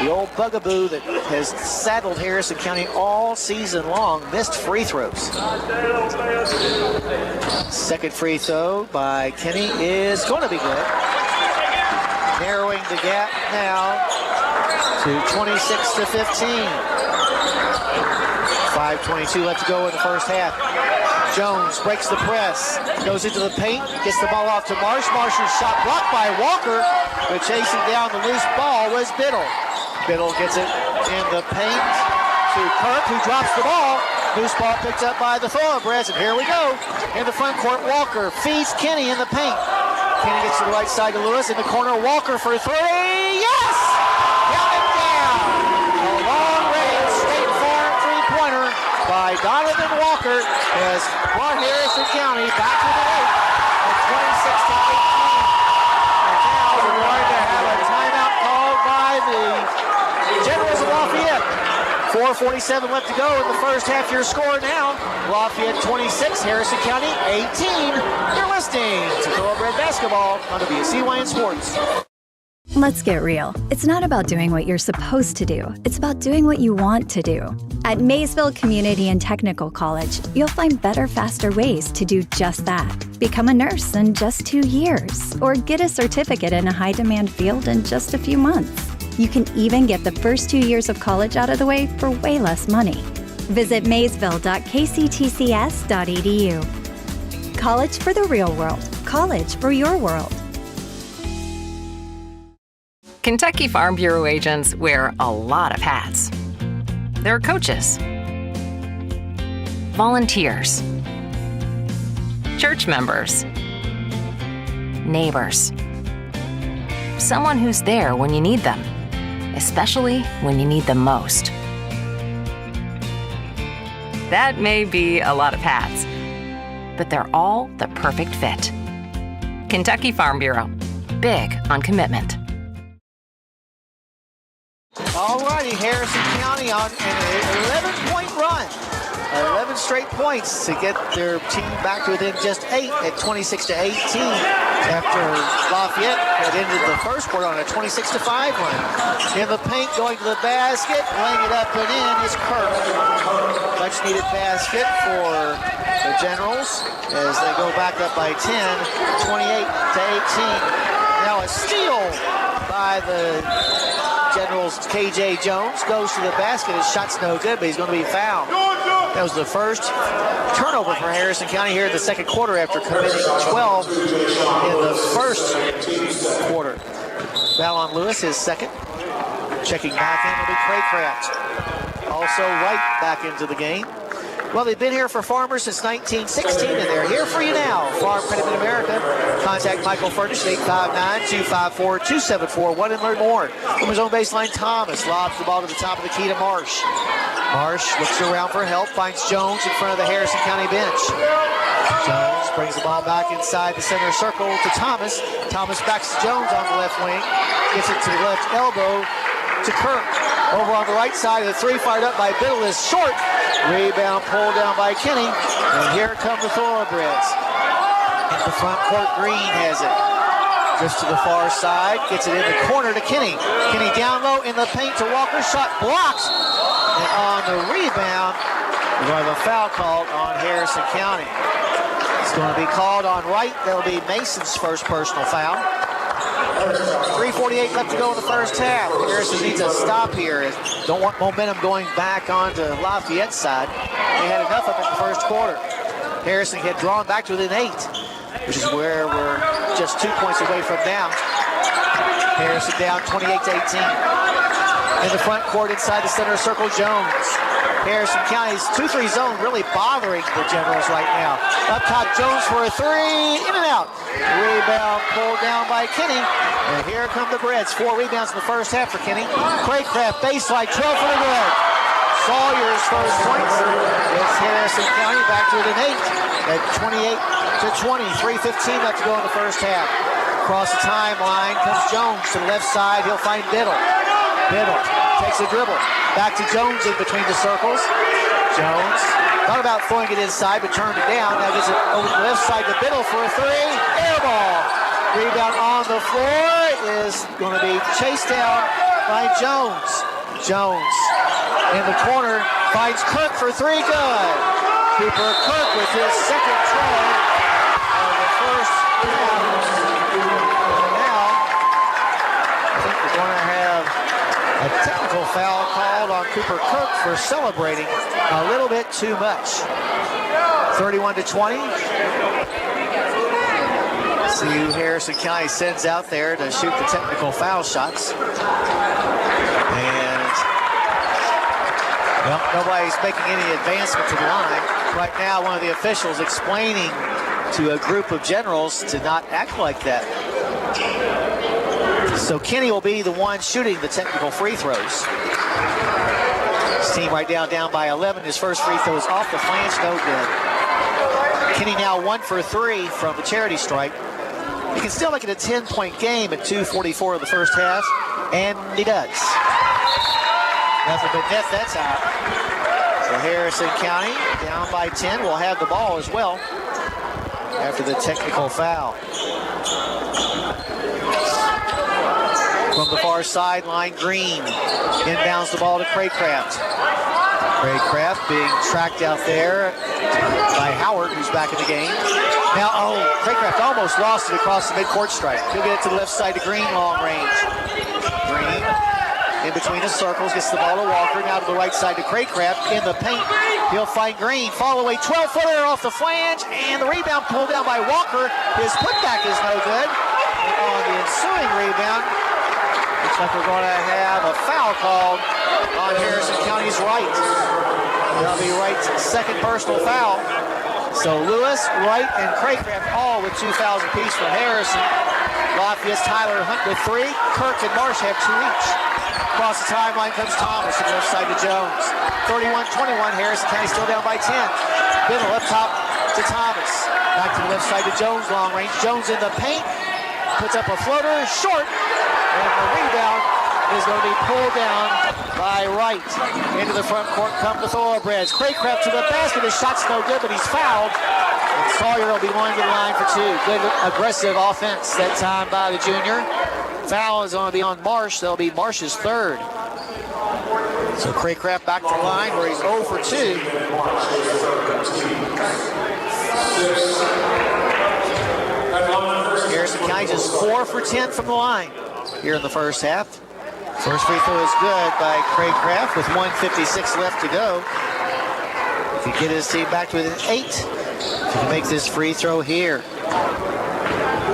The old bugaboo that has saddled Harrison County all season long, missed free throws. Second free throw by Kenny is going to be good. Narrowing the gap now to 26-15. 5:22 left to go in the first half. Jones breaks the press, goes into the paint, gets the ball off to Marsh. Marsh's shot blocked by Walker, but chasing down the loose ball was Biddle. Biddle gets it in the paint to Kirk, who drops the ball. Loose ball picked up by the Thorobreds, and here we go. In the front court, Walker feeds Kenny in the paint. Kenny gets to the right side to Lewis. In the corner, Walker for three. Yes! Count it down. A long-range State Farm three-pointer by Donovan Walker has brought Harrison County back to the lead at 26-18. And now we're going to have a timeout called by the Generals of Lafayette. 4:47 left to go in the first half. Your score now, Lafayette 26, Harrison County 18. You're listening to Thoroughbred Basketball on WCYN Sports. Let's get real. It's not about doing what you're supposed to do. It's about doing what you want to do. At Maysville Community and Technical College, you'll find better, faster ways to do just that. Become a nurse in just 2 years, or get a certificate in a high-demand field in just a few months. You can even get the first 2 years of college out of the way for way less money. Visit maysville.kctcs.edu. College for the real world. College for your world. Kentucky Farm Bureau agents wear a lot of hats. They're coaches, volunteers, church members, neighbors, someone who's there when you need them, especially when you need them most. That may be a lot of hats, but they're all the perfect fit. Kentucky Farm Bureau, big on commitment. All righty, Harrison County on an 11-point run. 11 straight points to get their team back to within just 8 at 26-18 after Lafayette had ended the first quarter on a 26-5 run. In the paint, going to the basket, laying it up and in is Kirk. Much needed basket for the Generals as they go back up by 10, 28-18. Now a steal by the Generals. KJ Jones goes to the basket. His shot's no good, but he's going to be fouled. That was the first turnover for Harrison County here in the second quarter after committing 12 in the first quarter. Foul on Lewis, his second. Checking back in will be Craycraft. Also Wright back into the game. Well, they've been here for Farmers since 1916, and they're here for you now. Farm Credit in America. Contact Michael Furnish at 859-254-2741 and learn more. From his own baseline, Thomas lobs the ball to the top of the key to Marsh. Marsh looks around for help, finds Jones in front of the Harrison County bench. Jones brings the ball back inside the center circle to Thomas. Thomas backs Jones on the left wing, gets it to the left elbow to Kirk. Over on the right side, the three fired up by Biddle is short. Rebound pulled down by Kenny, and here come the Thorobreds. In the front court, Green has it. Just to the far side, gets it in the corner to Kenny. Kenny down low in the paint to Walker, shot blocked. And on the rebound, we're going to have a foul called on Harrison County. It's going to be called on Wright. That'll be Mason's first personal foul. 3:48 left to go in the first half. Harrison needs a stop here. Don't want momentum going back onto Lafayette's side. They had enough of it in the first quarter. Harrison had drawn back to within 8, which is where we're just 2 points away from now. Harrison down 28-18. In the front court inside the center circle, Jones. Harrison County's 2-3 zone really bothering the Generals right now. Up top, Jones for a three, in and out. Rebound pulled down by Kenny. And here come the Breds. 4 rebounds in the first half for Kenny. Craycraft baseline, 12 for the good. Sawyer's first points. It's Harrison County back to within 8 at 28-20. 3:15 left to go in the first half. Across the timeline comes Jones to the left side. He'll find Biddle. Biddle takes a dribble. Back to Jones in between the circles. Jones thought about throwing it inside, but turned it down. Now gets it over to the left side to Biddle for a three. Air ball. Rebound on the floor is going to be chased down by Jones. Jones in the corner finds Kirk for three. Good. Cooper Kirk with his second try of the first round. Now, I think we're going to have a technical foul called on Cooper Kirk for celebrating a little bit too much. 31-20. See who Harrison County sends out there to shoot the technical foul shots. And well, nobody's making any advancement to the line. Right now, one of the officials explaining to a group of Generals to not act like that. So Kenny will be the one shooting the technical free throws. His team right down by 11. His first free throw is off the flange, no good. Kenny now 1 for 3 from the charity strike. He can still make it a 10-point game at 2:44 of the first half, and he does. Nothing but net, that's out. So Harrison County down by 10 will have the ball as well after the technical foul. From the far sideline, Green inbounds the ball to Craycraft. Craycraft being tracked out there by Howard, who's back in the game. Now, Craycraft almost lost it across the midcourt stripe. He'll get it to the left side to Green, long range. Green in between the circles, gets the ball to Walker. Now to the right side to Craycraft in the paint. He'll find Green, fall away, 12-footer off the flange, and the rebound pulled down by Walker. His putback is no good. And on the ensuing rebound, looks like we're going to have a foul called on Harrison County's right. That'll be Wright's second personal foul. So Lewis, Wright, and Craycraft all with 2 fouls apiece for Harrison. Lafayette's Tyler Hunt with 3. Kirk and Marsh have 2 each. Across the timeline comes Thomas to the left side to Jones. 31-21, Harrison County still down by 10. Biddle up top to Thomas. Back to the left side to Jones, long range. Jones in the paint, puts up a floater, short, and the rebound is going to be pulled down by Wright. Into the front court come the Thorobreds. Craycraft to the basket, his shot's no good, but he's fouled. And Sawyer will be going to the line for 2. Good aggressive offense that time by the junior. Foul is going to be on Marsh. That'll be Marsh's 3rd. So Craycraft back to the line where he's 0 for 2. Harrison County just 4 for 10 from the line here in the first half. First free throw is good by Craycraft with 1:56 left to go. If he get his team back to within 8, he can make this free throw here.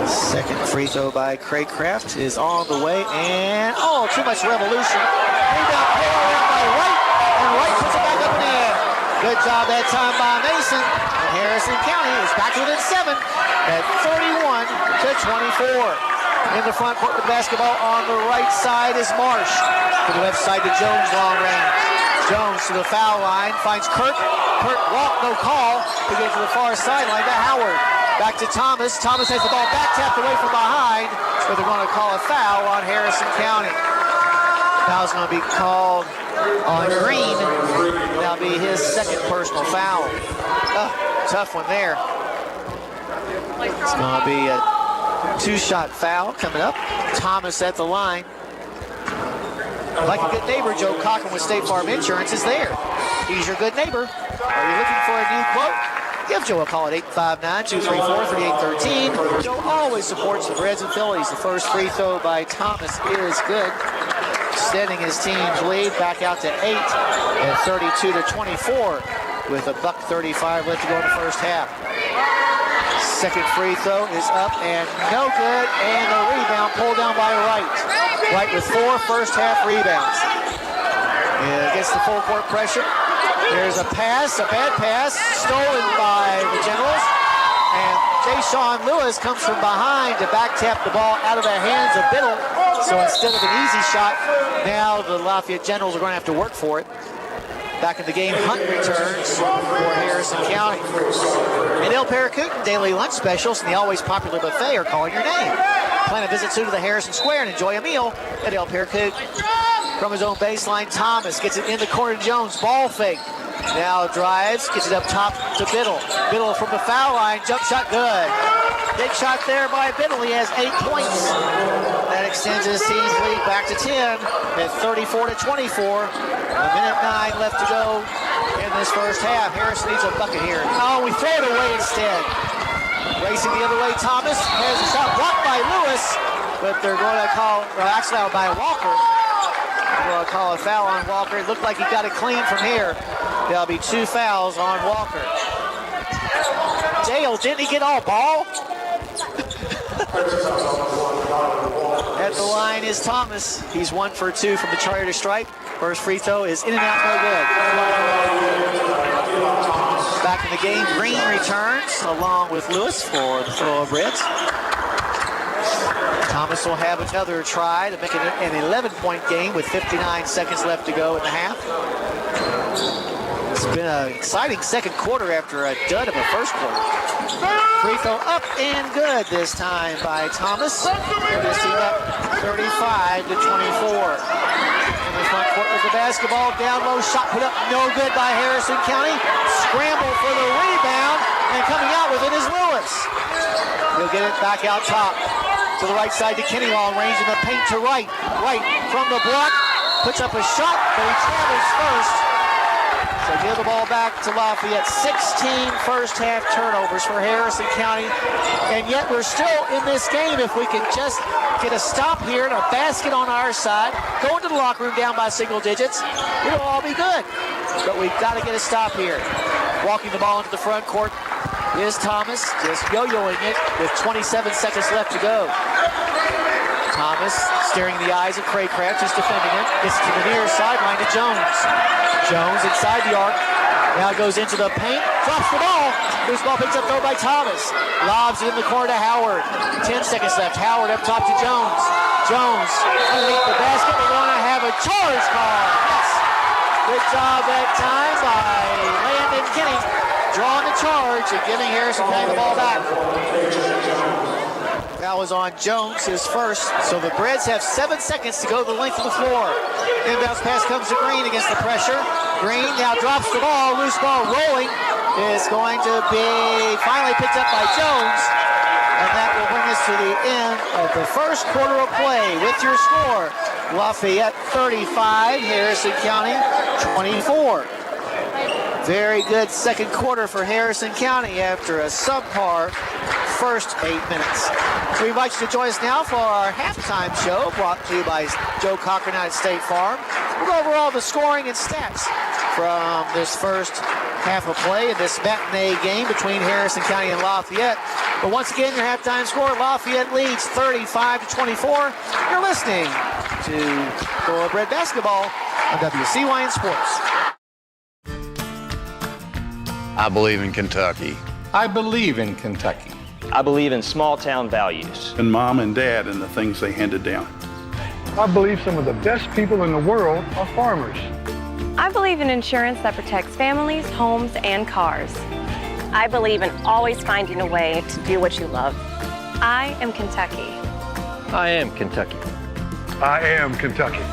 Second free throw by Craycraft is on the way, and too much revolution. Rebound pulled around by Wright, and Wright puts it back up in the air. Good job that time by Mason, and Harrison County is back within 7 at 31-24. In the front court with basketball on the right side is Marsh. To the left side to Jones, long range. Jones to the foul line, finds Kirk. Kirk walk, no call. He goes to the far sideline to Howard. Back to Thomas. Thomas has the ball back tapped away from behind, but they're going to call a foul on Harrison County. Foul's going to be called on Green. That'll be his 2nd personal foul. Tough one there. It's going to be a 2-shot foul coming up. Thomas at the line. Like a good neighbor, Joe Cochran with State Farm Insurance is there. He's your good neighbor. Are you looking for a new quote? Give Joe a call at 859-234-3813. Joe always supports the Reds and Phillies. The first free throw by Thomas is good, extending his team's lead back out to 8 at 32-24 with $1:35 left to go in the first half. Second free throw is up and no good, and the rebound pulled down by Wright. Wright with 4 first half rebounds. Against the full court pressure. There's a pass, a bad pass, stolen by the Generals. And Jay-Sean Lewis comes from behind to back tap the ball out of the hands of Biddle. So instead of an easy shot, now the Lafayette Generals are going to have to work for it. Back in the game, Hunt returns for Harrison County. And El Paracutan daily lunch specials and the always popular buffet are calling your name. Plan a visit soon to the Harrison Square and enjoy a meal at El Paracutan. From his own baseline, Thomas gets it in the corner to Jones. Ball fake. Now drives, gets it up top to Biddle. Biddle from the foul line, jump shot good. Big shot there by Biddle. He has 8 points. That extends his team's lead back to 10 at 34-24. A minute 9 left to go in this first half. Harrison needs a bucket here. Oh, we throw it away instead. Racing the other way, Thomas has a shot blocked by Lewis, but they're going to call, actually out by Walker. They're going to call a foul on Walker. It looked like he got it clean from here. There'll be 2 fouls on Walker. Dale, didn't he get all ball? At the line is Thomas. He's 1 for 2 from the try to strike. First free throw is in and out, no good. Back in the game, Green returns along with Lewis for the Thorobreds. Thomas will have another try to make it an 11-point game with 59 seconds left to go in the half. It's been an exciting second quarter after a dud of a first quarter. Free throw up and good this time by Thomas. And this team up 35-24. In the front court with the basketball, down low, shot put up, no good by Harrison County. Scramble for the rebound, and coming out with it is Lewis. He'll get it back out top. To the right side to Kenny, long range in the paint to Wright. Wright from the block, puts up a shot, but he travels first. So give the ball back to Lafayette. 16 first half turnovers for Harrison County. And yet we're still in this game. If we can just get a stop here and a basket on our side, go into the locker room down by single digits, it'll all be good. But we've got to get a stop here. Walking the ball into the front court is Thomas, just yo-yoing it with 27 seconds left to go. Thomas staring in the eyes of Craycraft, just defending him. Gets to the near sideline to Jones. Jones inside the arc. Now goes into the paint. Drops the ball. Loose ball picked up though by Thomas. Lobs it in the corner to Howard. 10 seconds left. Howard up top to Jones. Jones underneath the basket. They want to have a charge call. Yes. Good job that time by Landon Kinney. Drawing the charge and giving Harrison County the ball back. That was on Jones, his first. So the Breds have 7 seconds to go the length of the floor. Inbounds pass comes to Green against the pressure. Green now drops the ball. Loose ball rolling. Is going to be finally picked up by Jones. And that will bring us to the end of the first quarter of play with your score. Lafayette 35, Harrison County 24. Very good second quarter for Harrison County after a subpar first 8 minutes. We invite you to join us now for our halftime show brought to you by Joe Cochran out at State Farm. We'll go over all the scoring and stats from this first half of play in this matinee game between Harrison County and Lafayette. But once again, your halftime score, Lafayette leads 35-24. You're listening to Thoroughbred Basketball on WCYN Sports. I believe in Kentucky. I believe in Kentucky. I believe in small town values. And mom and dad and the things they handed down. I believe some of the best people in the world are farmers. I believe in insurance that protects families, homes, and cars. I believe in always finding a way to do what you love. I am Kentucky. I am Kentucky. I am Kentucky.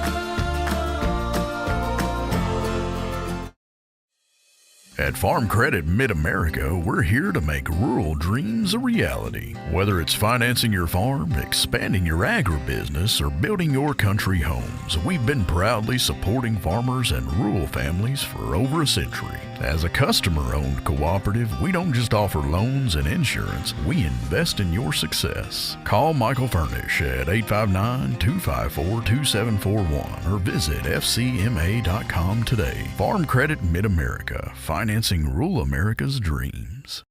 At Farm Credit Mid-America, we're here to make rural dreams a reality. Whether it's financing your farm, expanding your agribusiness, or building your country homes, we've been proudly supporting farmers and rural families for over a century. As a customer-owned cooperative, we don't just offer loans and insurance, we invest in your success. Call Michael Furnish at 859-254-2741 or visit fcma.com today. Farm Credit Mid-America, financing rural America's dreams.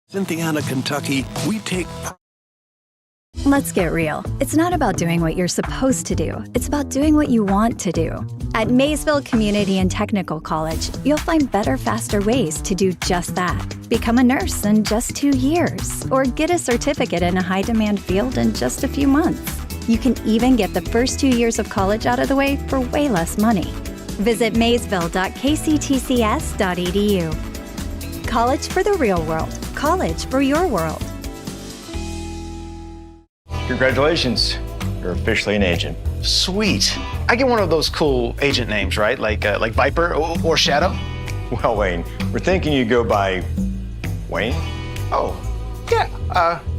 Cynthiana, Kentucky, we take Let's get real. It's not about doing what you're supposed to do. It's about doing what you want to do. At Maysville Community and Technical College, you'll find better, faster ways to do just that. Become a nurse in just 2 years, or get a certificate in a high-demand field in just a few months. You can even get the first 2 years of college out of the way for way less money. Visit maysville.kctcs.edu. College for the real world. College for your world. Congratulations. You're officially an agent. Sweet. I get one of those cool agent names, right? Like Viper or Shadow? Well, Wayne, we're thinking you go by Wayne? Oh, yeah.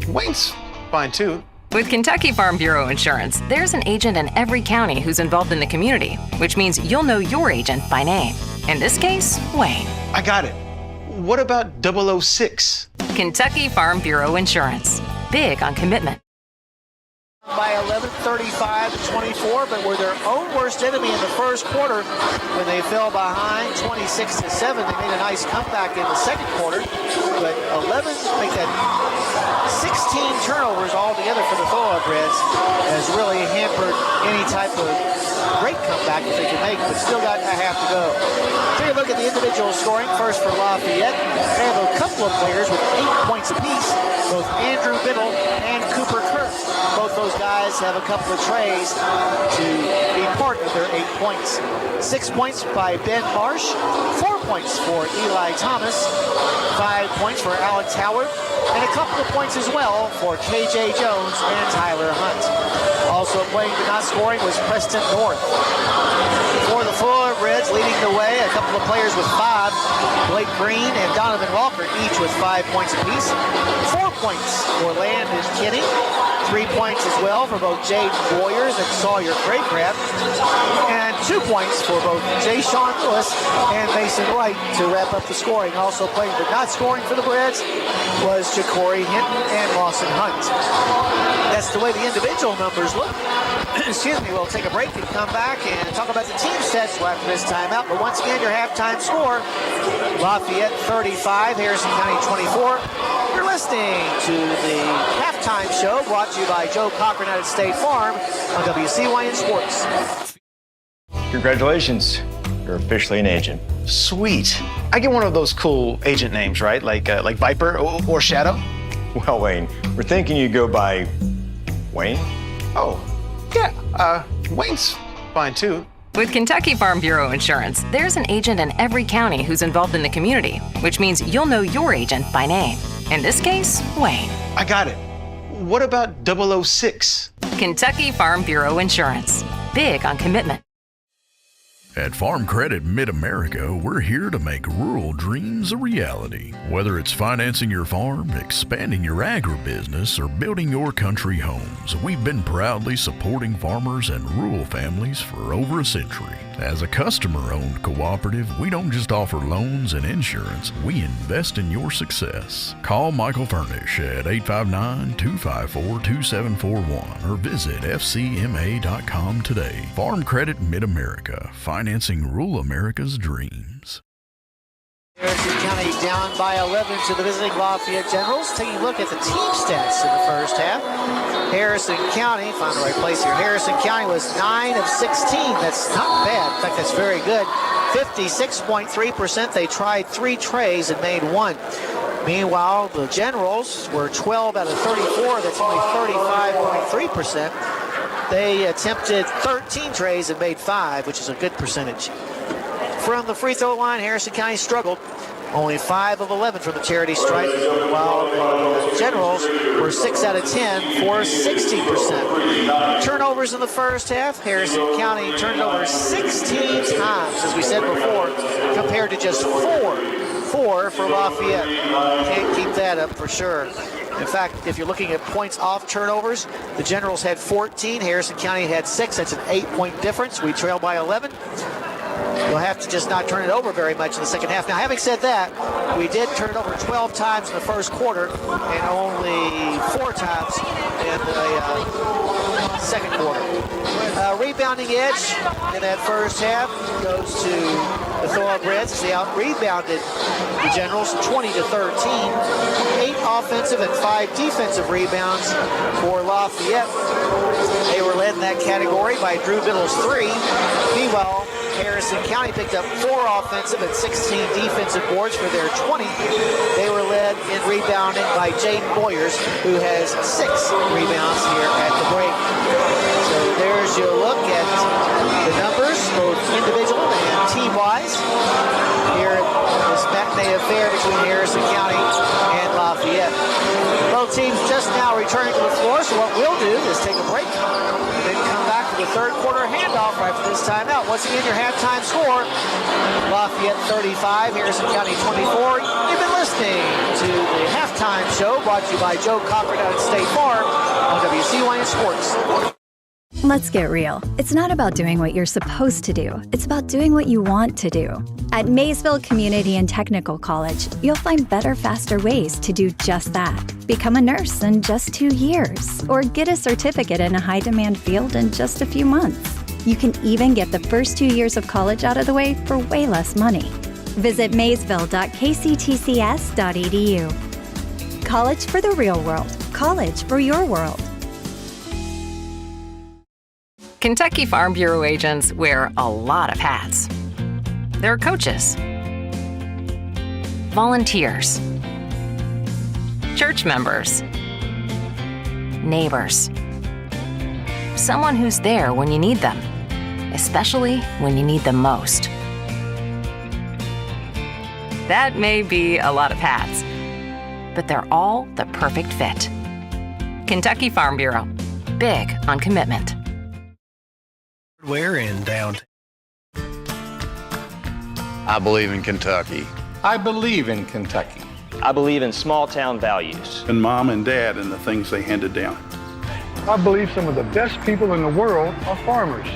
Wayne's fine too. With Kentucky Farm Bureau Insurance, there's an agent in every county who's involved in the community, which means you'll know your agent by name. In this case, Wayne. I got it. What about 006? Kentucky Farm Bureau Insurance. Big on commitment. By 11, 35-24, but were their own worst enemy in the first quarter when they fell behind 26-7. They made a nice comeback in the second quarter, but 11 make that 16 turnovers altogether for the Thorobreds has really hampered any type of great comeback that they can make, but still got a half to go. Take a look at the individual scoring. First for Lafayette, they have a couple of players with 8 points apiece, both Andrew Biddle and Cooper Kirk. Both those guys have a couple of trays to be part of their 8 points. 6 points by Ben Marsh, 4 points for Eli Thomas, 5 points for Alex Howard, and a couple of points as well for KJ Jones and Tyler Hunt. Also playing but not scoring was Preston North. For the Thorobreds, leading the way, a couple of players with 5, Blake Green and Donovan Walker, each with 5 points apiece. 4 points for Landon Kinney. 3 points as well for both Jade Boyers and Sawyer Craycraft. And 2 points for both Jay Sean Lewis and Mason Wright to wrap up the scoring. Also playing but not scoring for the Breds was Ja'Cory Hinton and Lawson Hunt. That's the way the individual numbers look. Excuse me, we'll take a break and come back and talk about the team stats after this timeout. But once again, your halftime score, Lafayette 35, Harrison County 24. You're listening listening to the halftime show brought to you by Joe Cochran out at State Farm on WCYN Sports. Congratulations. You're officially an agent. Sweet. I get one of those cool agent names, right? Like Viper or Shadow? Well, Wayne, we're thinking you go by Wayne? Oh, yeah. Wayne's fine, too. With Kentucky Farm Bureau Insurance, there's an agent in every county who's involved in the community, which means you'll know your agent by name. In this case, Wayne. I got it. What about 006? Kentucky Farm Bureau Insurance. Big on commitment. At Farm Credit Mid-America, we're here to make rural dreams a reality. Whether it's financing your farm, expanding your agribusiness, or building your country homes, we've been proudly supporting farmers and rural families for over a century. As a customer-owned cooperative, we don't just offer loans and insurance, we invest in your success. Call Michael Furnish at 859-254-2741 or visit fcma.com today. Farm Credit Mid-America, financing rural America's dreams. Harrison County down by 11 to the visiting Lafayette Generals. Taking a look at the team stats in the first half. Harrison County, find the right place here. Harrison County was 9 of 16. That's not bad. In fact, that's very good. 56.3%. They tried 3 trays and made 1. Meanwhile, the Generals were 12 out of 34. That's only 35.3%. They attempted 13 trays and made 5, which is a good percentage. From the free throw line, Harrison County struggled. Only 5 of 11 from the charity stripe, while the Generals were 6 out of 10 for 60%. Turnovers in the first half, Harrison County turned over 16 times, as we said before, compared to just 4 for Lafayette. Can't keep that up for sure. In fact, if you're looking at points off turnovers, the Generals had 14, Harrison County had 6. That's an 8-point difference. We trail by 11. We'll have to just not turn it over very much in the second half. Now, having said that, we did turn it over 12 times in the first quarter and only 4 times in the second quarter. Rebounding edge in that first half goes to the Thorobreds as they out-rebounded the Generals 20-13. 8 offensive and 5 defensive rebounds for Lafayette. They were led in that category by Drew Biddle's 3. Meanwhile, Harrison County picked up 4 offensive and 16 defensive boards for their 20. They were led in rebounding by Jaden Boyers, who has 6 rebounds here at the break. So there's your look at the numbers, both individual and team-wise, here at this matinee affair between Harrison County and Lafayette. Both teams just now returning to the floor, so what we'll do is take a break, then come back to the third quarter handoff right for this timeout. Once again, your halftime score, Lafayette 35, Harrison County 24. You've been listening to the halftime show brought to you by Joe Cochran out at State Farm on WCYN Sports. Let's get real. It's not about doing what you're supposed to do. It's about doing what you want to do. At Maysville Community and Technical College, you'll find better, faster ways to do just that. Become a nurse in just 2 years, or get a certificate in a high-demand field in just a few months. You can even get the first 2 years of college out of the way for way less money. Visit maysville.kctcs.edu. College for the real world. College for your world. Kentucky Farm Bureau agents wear a lot of hats. They're coaches, volunteers, church members, neighbors, someone who's there when you need them, especially when you need them most. That may be a lot of hats, but they're all the perfect fit. Kentucky Farm Bureau, big on commitment. Where in downtown? I believe in Kentucky. I believe in Kentucky. I believe in small-town values. And Mom and Dad and the things they handed down. I believe some of the best people in the world are farmers.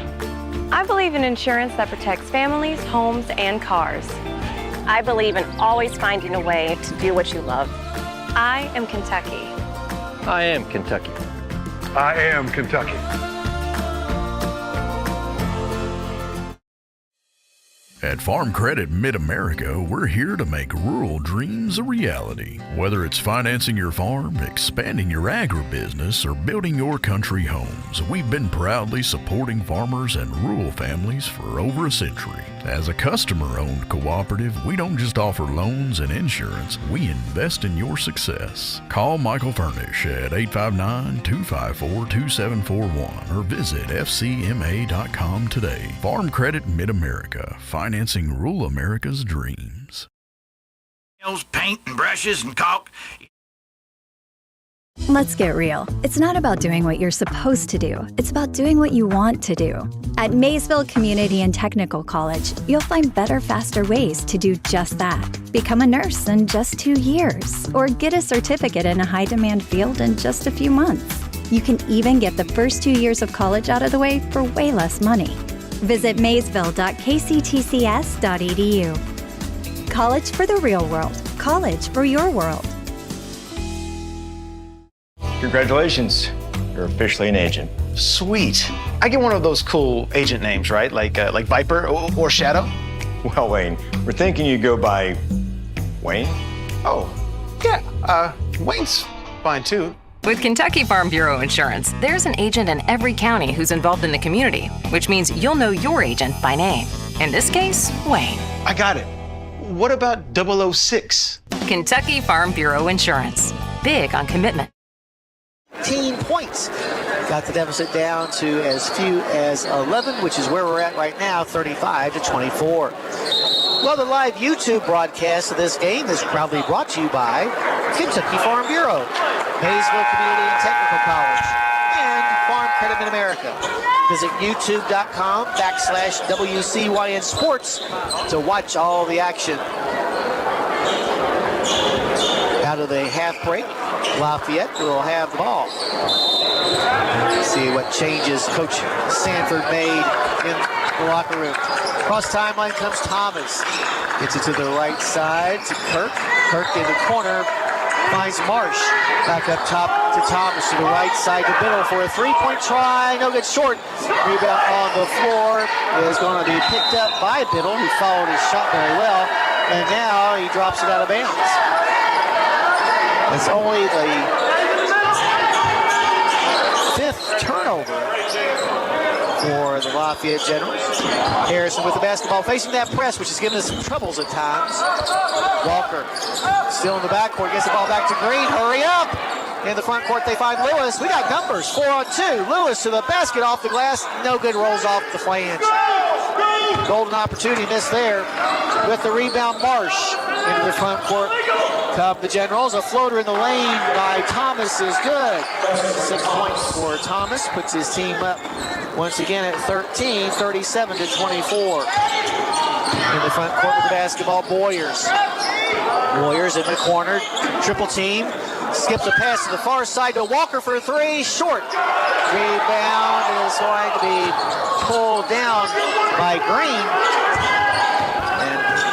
I believe in insurance that protects families, homes, and cars. I believe in always finding a way to do what you love. I am Kentucky. I am Kentucky. I am Kentucky. At Farm Credit Mid-America, we're here to make rural dreams a reality. Whether it's financing your farm, expanding your agribusiness, or building your country homes, we've been proudly supporting farmers and rural families for over a century. As a customer-owned cooperative, we don't just offer loans and insurance, we invest in your success. Call Michael Furnish at 859-254-2741 or visit fcma.com today. Farm Credit Mid-America, financing rural America's dreams. Paint and brushes and caulk. Let's get real. It's not about doing what you're supposed to do. It's about doing what you want to do. At Maysville Community and Technical College, you'll find better, faster ways to do just that. Become a nurse in just 2 years, or get a certificate in a high-demand field in just a few months. You can even get the first 2 years of college out of the way for way less money. Visit maysville.kctcs.edu. College for the real world. College for your world. Congratulations. You're officially an agent. Sweet. I get one of those cool agent names, right? Like Viper or Shadow? Well, Wayne, we're thinking you go by Wayne? Oh, yeah. Wayne's fine too. With Kentucky Farm Bureau Insurance, there's an agent in every county who's involved in the community, which means you'll know your agent by name. In this case, Wayne. I got it. What about 006? Kentucky Farm Bureau Insurance. Big on commitment. 18 points. Got the deficit down to as few as 11, which is where we're at right now, 35-24. Well, the live YouTube broadcast of this game is proudly brought to you by Kentucky Farm Bureau, Maysville Community and Technical College, and Farm Credit Mid-America. Visit youtube.com/WCYN Sports to watch all the action. Out of the half break, Lafayette will have the ball. Let's see what changes Coach Sanford made in the locker room. Cross timeline comes Thomas. Gets it to the right side to Kirk. Kirk in the corner finds Marsh. Back up top to Thomas to the right side to Biddle for a three-point try. No good, short. Rebound on the floor is going to be picked up by Biddle, who followed his shot very well. And now he drops it out of bounds. It's only the fifth turnover for the Lafayette Generals. Harrison with the basketball facing that press, which has given us some troubles at times. Walker still in the backcourt, gets the ball back to Green. Hurry up! In the front court, they find Lewis. We got numbers, 4-on-2. Lewis to the basket, off the glass. No good, rolls off the flange. Golden opportunity missed there. With the rebound, Marsh into the front court. Come the Generals. A floater in the lane by Thomas is good. 6 points for Thomas. Puts his team up once again at 13, 37-24. In the front court with the basketball, Boyers. Boyers in the corner. Triple team. Skips a pass to the far side to Walker for three. Short. Rebound is going to be pulled down by Green.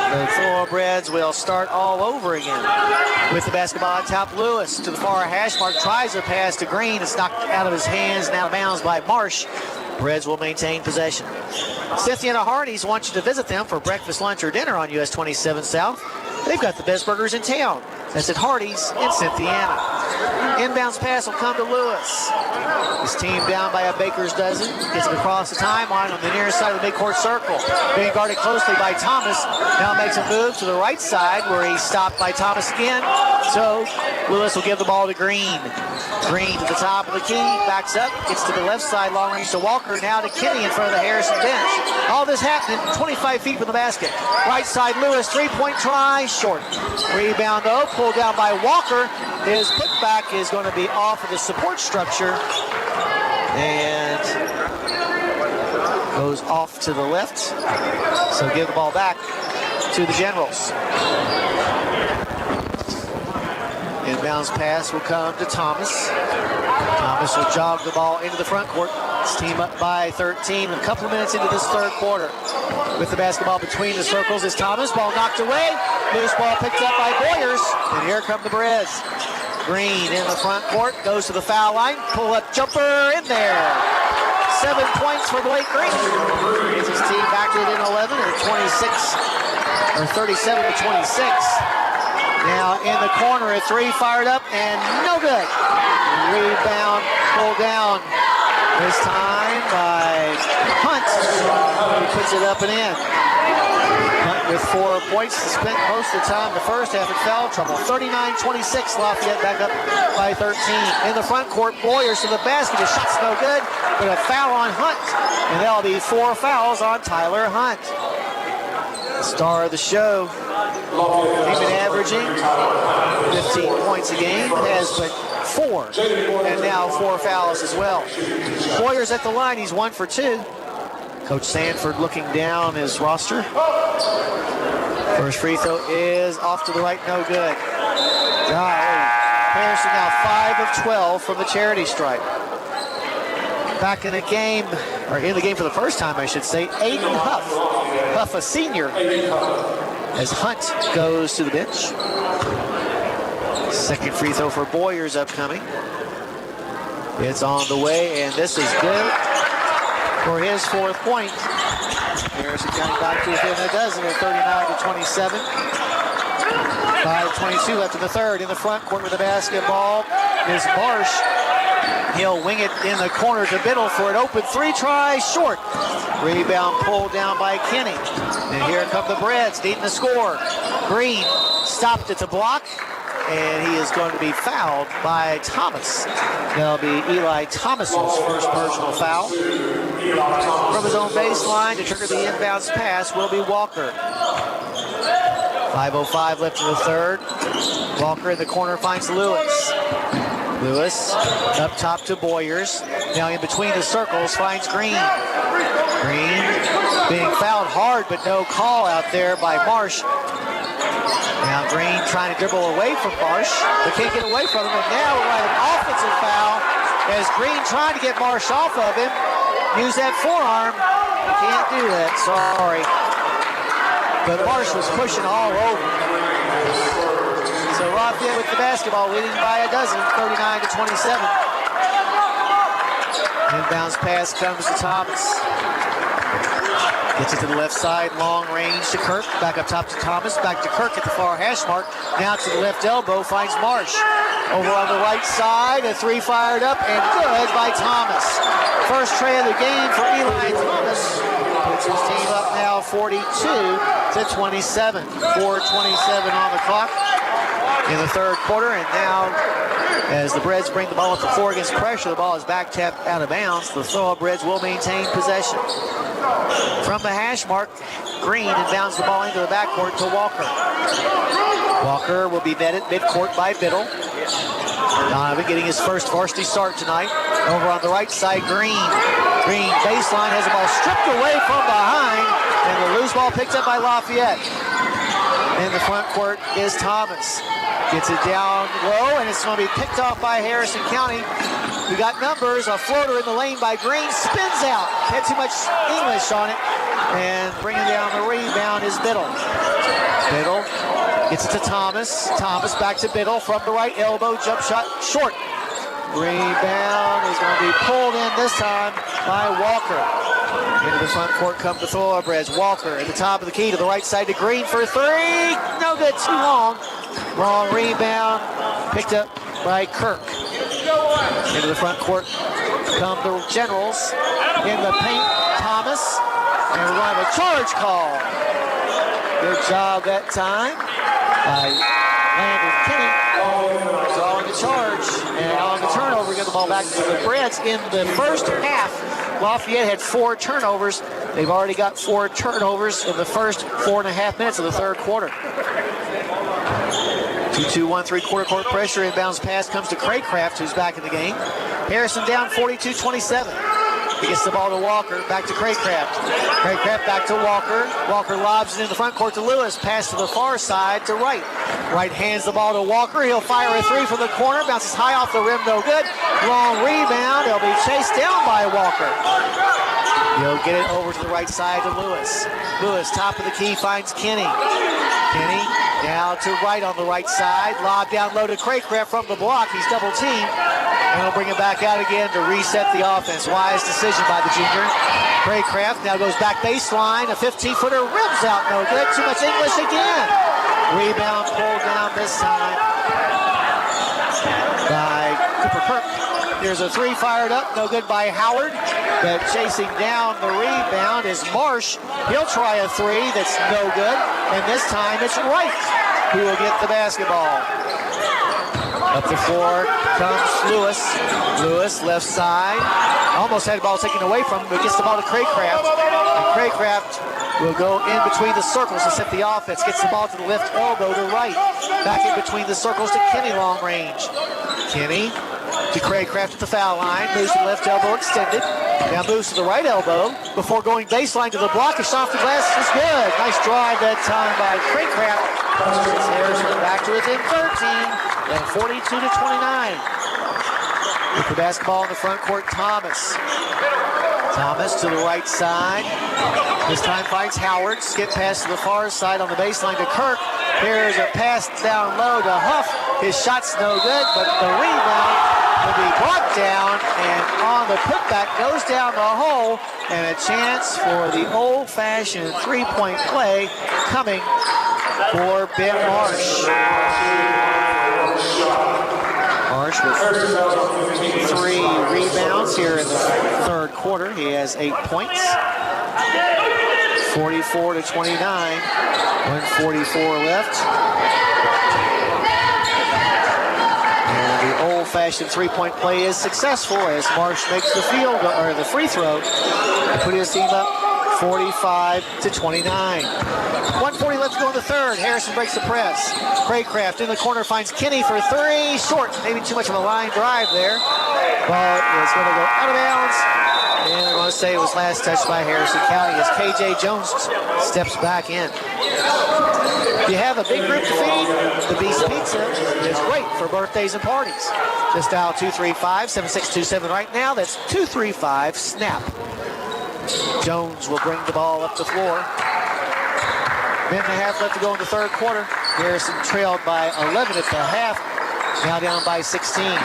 The Thorobreds will start all over again. With the basketball on top, Lewis to the far hash mark, tries a pass to Green. It's knocked out of his hands and out of bounds by Marsh. Reds will maintain possession. Cynthia and Hardee's want you to visit them for breakfast, lunch, or dinner on US 27 South. They've got the best burgers in town. That's at Hardee's in Cynthiana. Inbounds pass will come to Lewis. His team down by a baker's dozen. Gets it across the timeline on the near side of the midcourt circle. Being guarded closely by Thomas. Now makes a move to the right side where he's stopped by Thomas again. So Lewis will give the ball to Green. Green to the top of the key. Backs up. Gets to the left side. Long range to Walker. Now to Kinney in front of the Harrison bench. All this happening 25 feet from the basket. Right side Lewis. Three-point try. Short. Rebound though. Pulled down by Walker. His putback is going to be off of the support structure and goes off to the left. So give the ball back to the Generals. Inbounds pass will come to Thomas. Thomas will jog the ball into the front court. His team up by 13, a couple of minutes into this third quarter. With the basketball between the circles is Thomas. Ball knocked away. Loose ball picked up by Boyers. And here come the Breds. Green in the front court, goes to the foul line. Pull-up jumper in there. 7 points for Blake Green. Gets his team back to within 11 at 37 to 26. Now in the corner, a three fired up and no good. Rebound pulled down. This time by Hunt. He puts it up and in. Hunt with 4 points. Spent most of the time the first half in foul trouble. 39-26. Lafayette back up by 13. In the front court, Boyers to the basket. His shot's no good, but a foul on Hunt. And that'll be 4 fouls on Tyler Hunt. The star of the show. He's been averaging 15 points a game. Has but 4, and now 4 fouls as well. Boyers at the line, he's 1 for 2. Coach Sanford looking down his roster. First free throw is off to the right, no good. Harrison now 5 of 12 from the charity stripe. Back in the game, or in the game for the first time, I should say, Aiden Huff. Huff, a senior, as Hunt goes to the bench. Second free throw for Boyers upcoming. It's on the way, and this is good for his 4th point. Harrison County back to within a dozen at 39-27. 5:22 left in the third. In the front court with the basketball is Marsh. He'll wing it in the corner to Biddle for an open 3 try, short. Rebound pulled down by Kenny. And here come the Breads needing to score. Green stopped at the block, and he is going to be fouled by Thomas. That'll be Eli Thomas's first personal foul. From his own baseline to trigger the inbounds pass will be Walker. 5:05 left in the third. Walker in the corner finds Lewis. Lewis up top to Boyers. Now in between the circles finds Green. Green being fouled hard, but no call out there by Marsh. Now Green trying to dribble away from Marsh, but can't get away from him. And now we're at an offensive foul as Green trying to get Marsh off of him. Use that forearm. He can't do that, sorry. But Marsh was pushing all over. So Lafayette with the basketball, leading by a dozen, 39-27. Inbounds pass comes to Thomas. Gets it to the left side, long range to Kirk. Back up top to Thomas, back to Kirk at the far hash mark. Now to the left elbow, finds Marsh. Over on the right side, a 3 fired up and good by Thomas. First tray of the game for Eli Thomas. Puts his team up now 42-27. 4:27 on the clock in the third quarter, and now as the Breads bring the ball up the floor against pressure, the ball is back tapped out of bounds. The Thorobreds will maintain possession. From the hash mark, Green inbounds the ball into the backcourt to Walker. Walker will be met at midcourt by Biddle. Donovan getting his first varsity start tonight. Over on the right side, Green. Green baseline has the ball stripped away from behind, and the loose ball picked up by Lafayette. In the front court is Thomas. Gets it down low, and it's going to be picked off by Harrison County. We got numbers, a floater in the lane by Green, spins out. Had too much English on it, and bringing down the rebound is Biddle. Biddle gets it to Thomas. Thomas back to Biddle from the right elbow, jump shot short. Rebound is going to be pulled in this time by Walker. Into the front court come the Thorobreds. Walker at the top of the key to the right side to Green for 3. No good, too long. Long rebound, picked up by Kirk. Into the front court come the Generals. In the paint, Thomas. And we're going to have a charge call. Good job that time by Landon Kenny. Drawing the charge. And on the turnover, get the ball back to the Breads. In the first half, Lafayette had 4 turnovers. They've already got 4 turnovers in the first 4.5 minutes of the third quarter. 2-2-1, 3-quarter court pressure. Inbounds pass comes to Craycraft, who's back in the game. Harrison down 42-27. He gets the ball to Walker, back to Craycraft. Craycraft back to Walker. Walker lobs it in the front court to Lewis. Pass to the far side to Wright. Wright hands the ball to Walker. He'll fire a 3 from the corner. Bounces high off the rim, no good. Long rebound. He'll be chased down by Walker. He'll get it over to the right side to Lewis. Lewis, top of the key, finds Kenny. Kenny down to Wright on the right side. Lob down low to Craycraft from the block. He's double teamed. And he'll bring it back out again to reset the offense. Wise decision by the junior. Craycraft now goes back baseline. A 15-footer rims out. No good. Too much English again. Rebound pulled down this time by Cooper Kirk. Here's a three fired up. No good by Howard. But chasing down the rebound is Marsh. He'll try a three that's no good. And this time it's Wright who will get the basketball. Up the floor comes Lewis. Lewis, left side. Almost had the ball taken away from him, but gets the ball to Craycraft. And Craycraft will go in between the circles to set the offense. Gets the ball to the left elbow to Wright. Back in between the circles to Kenny, long range. Kenny to Craycraft at the foul line. Moves to the left elbow extended. Now moves to the right elbow before going baseline to the block. A shot off the glass is good. Nice drive that time by Craycraft. Harrison back to within 13. And 42-29. With the basketball in the front court, Thomas. Thomas to the right side. This time finds Howard. Skip pass to the far side on the baseline to Kirk. Here's a pass down low to Huff. His shot's no good, but the rebound will be brought down, and on the putback goes down the hole, and a chance for the old-fashioned three-point play coming for Ben Marsh. Marsh with 3 rebounds here in the third quarter. He has 8 points. 44-29. 1:44 left. And the old-fashioned three-point play is successful as Marsh makes the the free throw to put his team up 45-29. 1:40 left to go in the third. Harrison breaks the press. Craycraft in the corner finds Kenny for 3. Short. Maybe too much of a line drive there. Ball is going to go out of bounds. And I want to say it was last touched by Harrison County as K.J. Jones steps back in. If you have a big group to feed, the Beast Pizza is great for birthdays and parties. Just dial 235-7627 right now. That's 235-SNAP. Jones will bring the ball up the floor. Minute and a half left to go in the third quarter. Harrison trailed by 11 at the half. Now down by 16.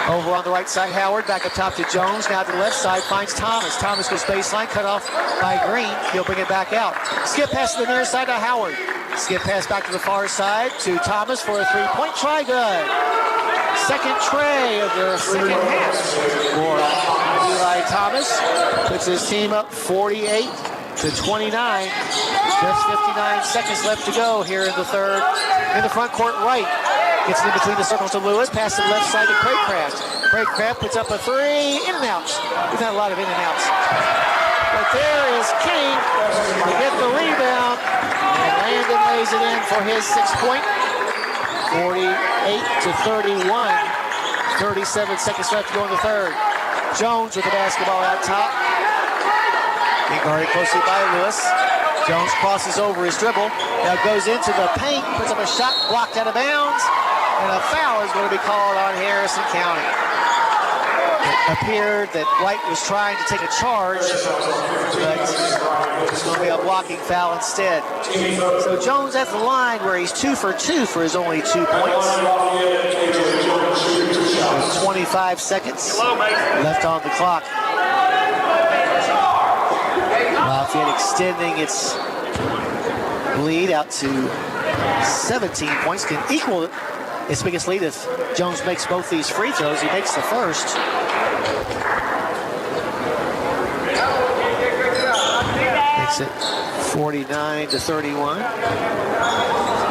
Over on the right side, Howard back up top to Jones. Now to the left side finds Thomas. Thomas goes baseline, cut off by Green. He'll bring it back out. Skip pass to the near side to Howard. Skip pass back to the far side to Thomas for a three-point try. Good. Second tray of the second half for Eli Thomas. Puts his team up 48-29. Just 59 seconds left to go here in the third. In the front court, Wright gets in between the circles to Lewis. Pass to the left side to Craycraft. Craycraft puts up a 3. In and out. We've had a lot of in and outs. But there is King to get the rebound. And Landon lays it in for his 6-point. 48-31. 37 seconds left to go in the third. Jones with the basketball out top. Being guarded closely by Lewis. Jones crosses over his dribble. Now goes into the paint. Puts up a shot blocked out of bounds. And a foul is going to be called on Harrison County. It appeared that White was trying to take a charge, but it's going to be a blocking foul instead. So Jones at the line where he's 2 for 2 for his only 2 points. 25 seconds left on the clock. Lafayette extending its lead out to 17 points. Can equal its biggest lead if Jones makes both these free throws. He makes the first. Makes it 49-31.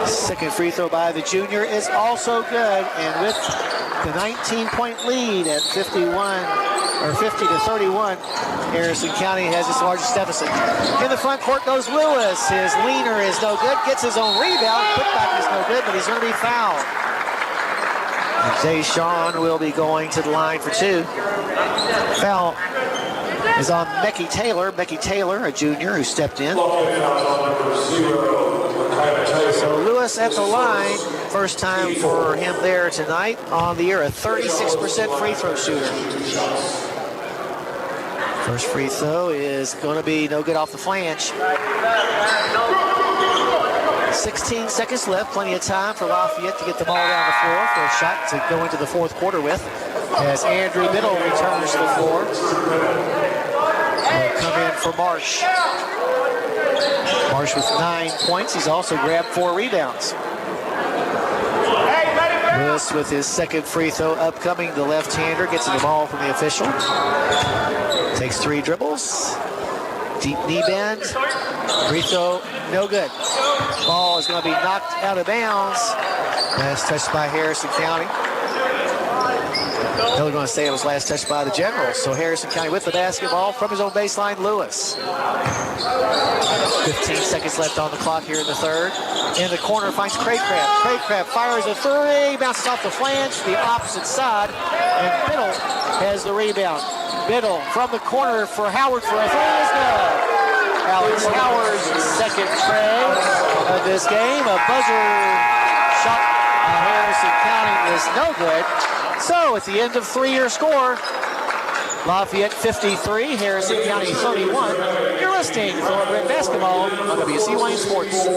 Second free throw by the junior is also good. And with the 19-point lead at 50-31, Harrison County has its largest deficit. In the front court goes Lewis. His leaner is no good. Gets his own rebound. Putback is no good, but he's going to be fouled. Deshaun will be going to the line for 2. Foul is on Becky Taylor. Becky Taylor, a junior who stepped in. So Lewis at the line. First time for him there tonight on the year. A 36% free throw shooter. First free throw is going to be no good off the flange. 16 seconds left. Plenty of time for Lafayette to get the ball down the floor for a shot to go into the fourth quarter with. as Andrew Biddle returns to the floor. He'll come in for Marsh. Marsh with 9 points. He's also grabbed 4 rebounds. Lewis with his second free throw upcoming. The left-hander gets the ball from the official. Takes 3 dribbles. Deep knee bend. Free throw, no good. Ball is going to be knocked out of bounds. Last touch by Harrison County. They're going to say it was last touch by the Generals. So Harrison County with the basketball from his own baseline, Lewis. 15 seconds left on the clock here in the third. In the corner finds Craycraft. Craycraft fires a 3, bounces off the flange to the opposite side, and Biddle has the rebound. Biddle from the corner for Howard for a 3 is good. Alex Howard's second tray of this game. A buzzer shot by Harrison County is no good. So at the end of 3-year score, Lafayette 53, Harrison County 31. You're listening to Thoroughbred Basketball on WCYN Sports.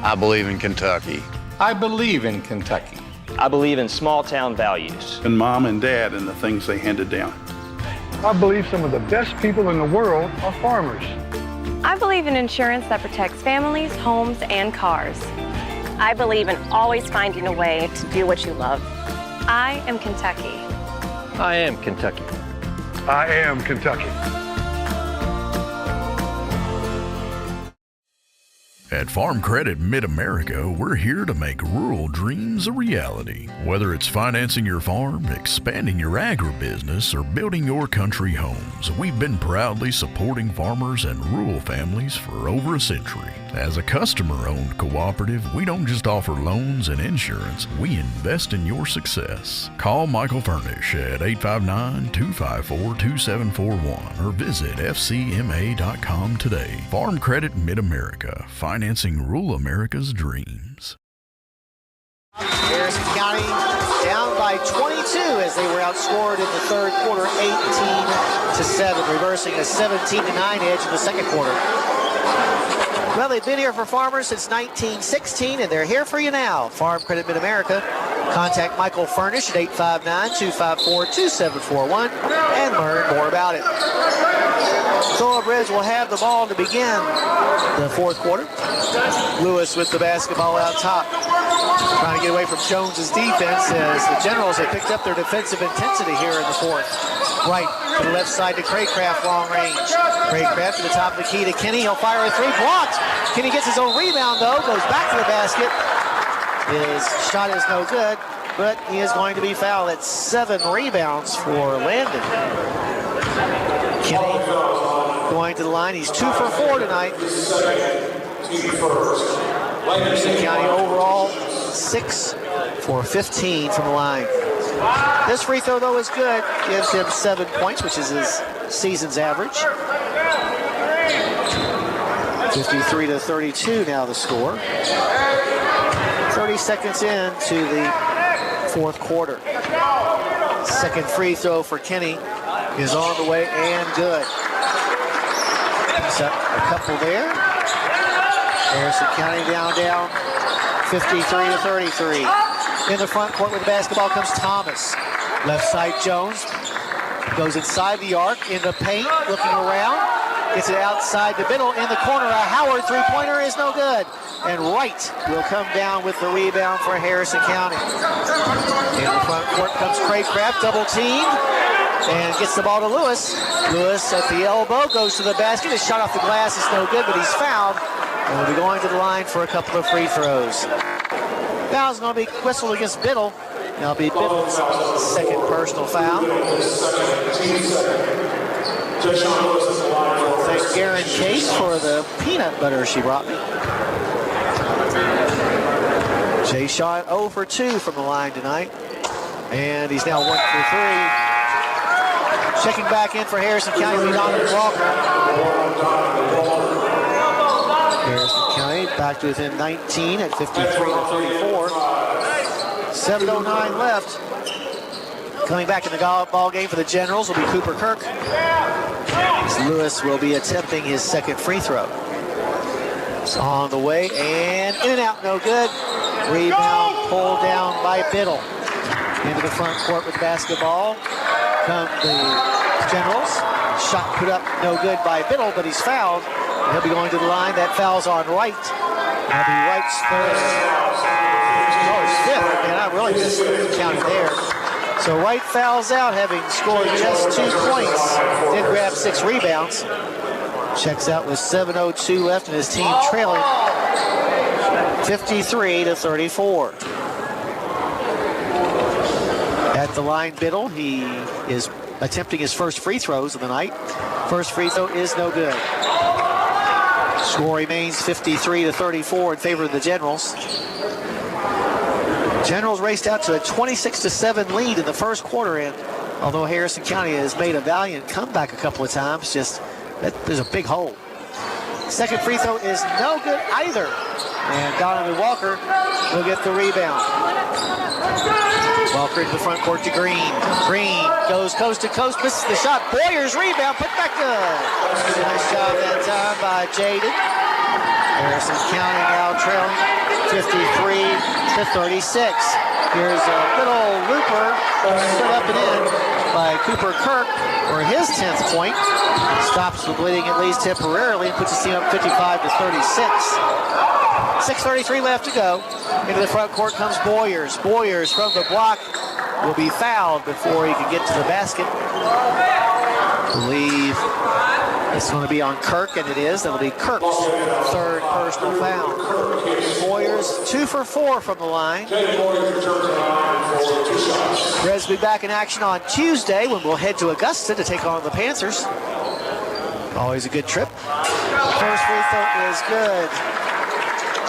I believe in Kentucky. I believe in Kentucky. I believe in small town values. And mom and dad and the things they handed down. I believe some of the best people in the world are farmers. I believe in insurance that protects families, homes, and cars. I believe in always finding a way to do what you love. I am Kentucky. I am Kentucky. I am Kentucky. At Farm Credit Mid-America, we're here to make rural dreams a reality. Whether it's financing your farm, expanding your agribusiness, or building your country homes, we've been proudly supporting farmers and rural families for over a century. As a customer-owned cooperative, we don't just offer loans and insurance, we invest in your success. Call Michael Furnish at 859-254-2741 or visit fcma.com today. Farm Credit Mid-America, financing rural America's dreams. Harrison County down by 22 as they were outscored in the third quarter, 18-7, reversing a 17-9 edge in the second quarter. Well, they've been here for farmers since 1916, and they're here for you now. Farm Credit Mid-America. Contact Michael Furnish at 859-254-2741 and learn more about it. Thorobreds will have the ball to begin the fourth quarter. Lewis with the basketball out top. Trying to get away from Jones's defense as the Generals have picked up their defensive intensity here in the fourth. Right to the left side to Craycraft, long range. Craycraft to the top of the key to Kenny. He'll fire a 3, blocked. Kenny gets his own rebound though, goes back to the basket. His shot is no good, but he is going to be fouled. At 7 rebounds for Landon. Kenny going to the line. He's 2 for 4 tonight. Harrison County overall 6 for 15 from the line. This free throw, though, is good. Gives him 7 points, which is his season's average. 53-32 now the score. 30 seconds into the fourth quarter. Second free throw for Kenny is on the way and good. Picks up a couple there. Harrison County down, 53-33. In the front court with the basketball comes Thomas. Left side Jones. Goes inside the arc, in the paint, looking around. Gets it outside to Biddle. In the corner, a Howard three-pointer is no good. And Wright will come down with the rebound for Harrison County. In the front court comes Craycraft, double teamed, and gets the ball to Lewis. Lewis at the elbow, goes to the basket. His shot off the glass is no good, but he's fouled. And will be going to the line for a couple of free throws. Foul's going to be whistled against Biddle. That'll be Biddle's second personal foul. Thank Garen Case for the peanut butter she brought me. Jay Shaw 0 for 2 from the line tonight. And he's now 1 for 3. Checking back in for Harrison County, lead on to Walker. Harrison County back to within 19 at 53-34. 7:09 left. Coming back in the ball game for the Generals will be Cooper Kirk. Lewis will be attempting his second free throw. It's on the way and in and out, no good. Rebound pulled down by Biddle. Into the front court with the basketball come the Generals. Shot put up no good by Biddle, but he's fouled. He'll be going to the line. That foul's on Wright. That'll be Wright's third. Oh, his fifth. Man, I really just counted there. So Wright fouls out, having scored just 2 points. Did grab 6 rebounds. Checks out with 7:02 left and his team trailing 53-34. At the line, Biddle, he is attempting his first free throws of the night. First free throw is no good. Score remains 53-34 in favor of the Generals. Generals raced out to a 26-7 lead in the first quarter, and although Harrison County has made a valiant comeback a couple of times, there's a big hole. Second free throw is no good either. And Donovan Walker will get the rebound. Walker into the front court to Green. Green goes coast to coast, misses the shot. Boyer's rebound, put back good. Nice job that time by Jaden. Harrison County now trailing 53-36. Here's a little looper stood up and in by Cooper Kirk for his 10th point. Stops the bleeding at least temporarily and puts his team up 55-36. 6:33 left to go. Into the front court comes Boyers. Boyers from the block will be fouled before he can get to the basket. I believe it's going to be on Kirk, and it is. That'll be Kirk's third personal foul. Boyers 2 for 4 from the line. Reds will be back in action on Tuesday when we'll head to Augusta to take on the Panthers. Always a good trip. First free throw is good.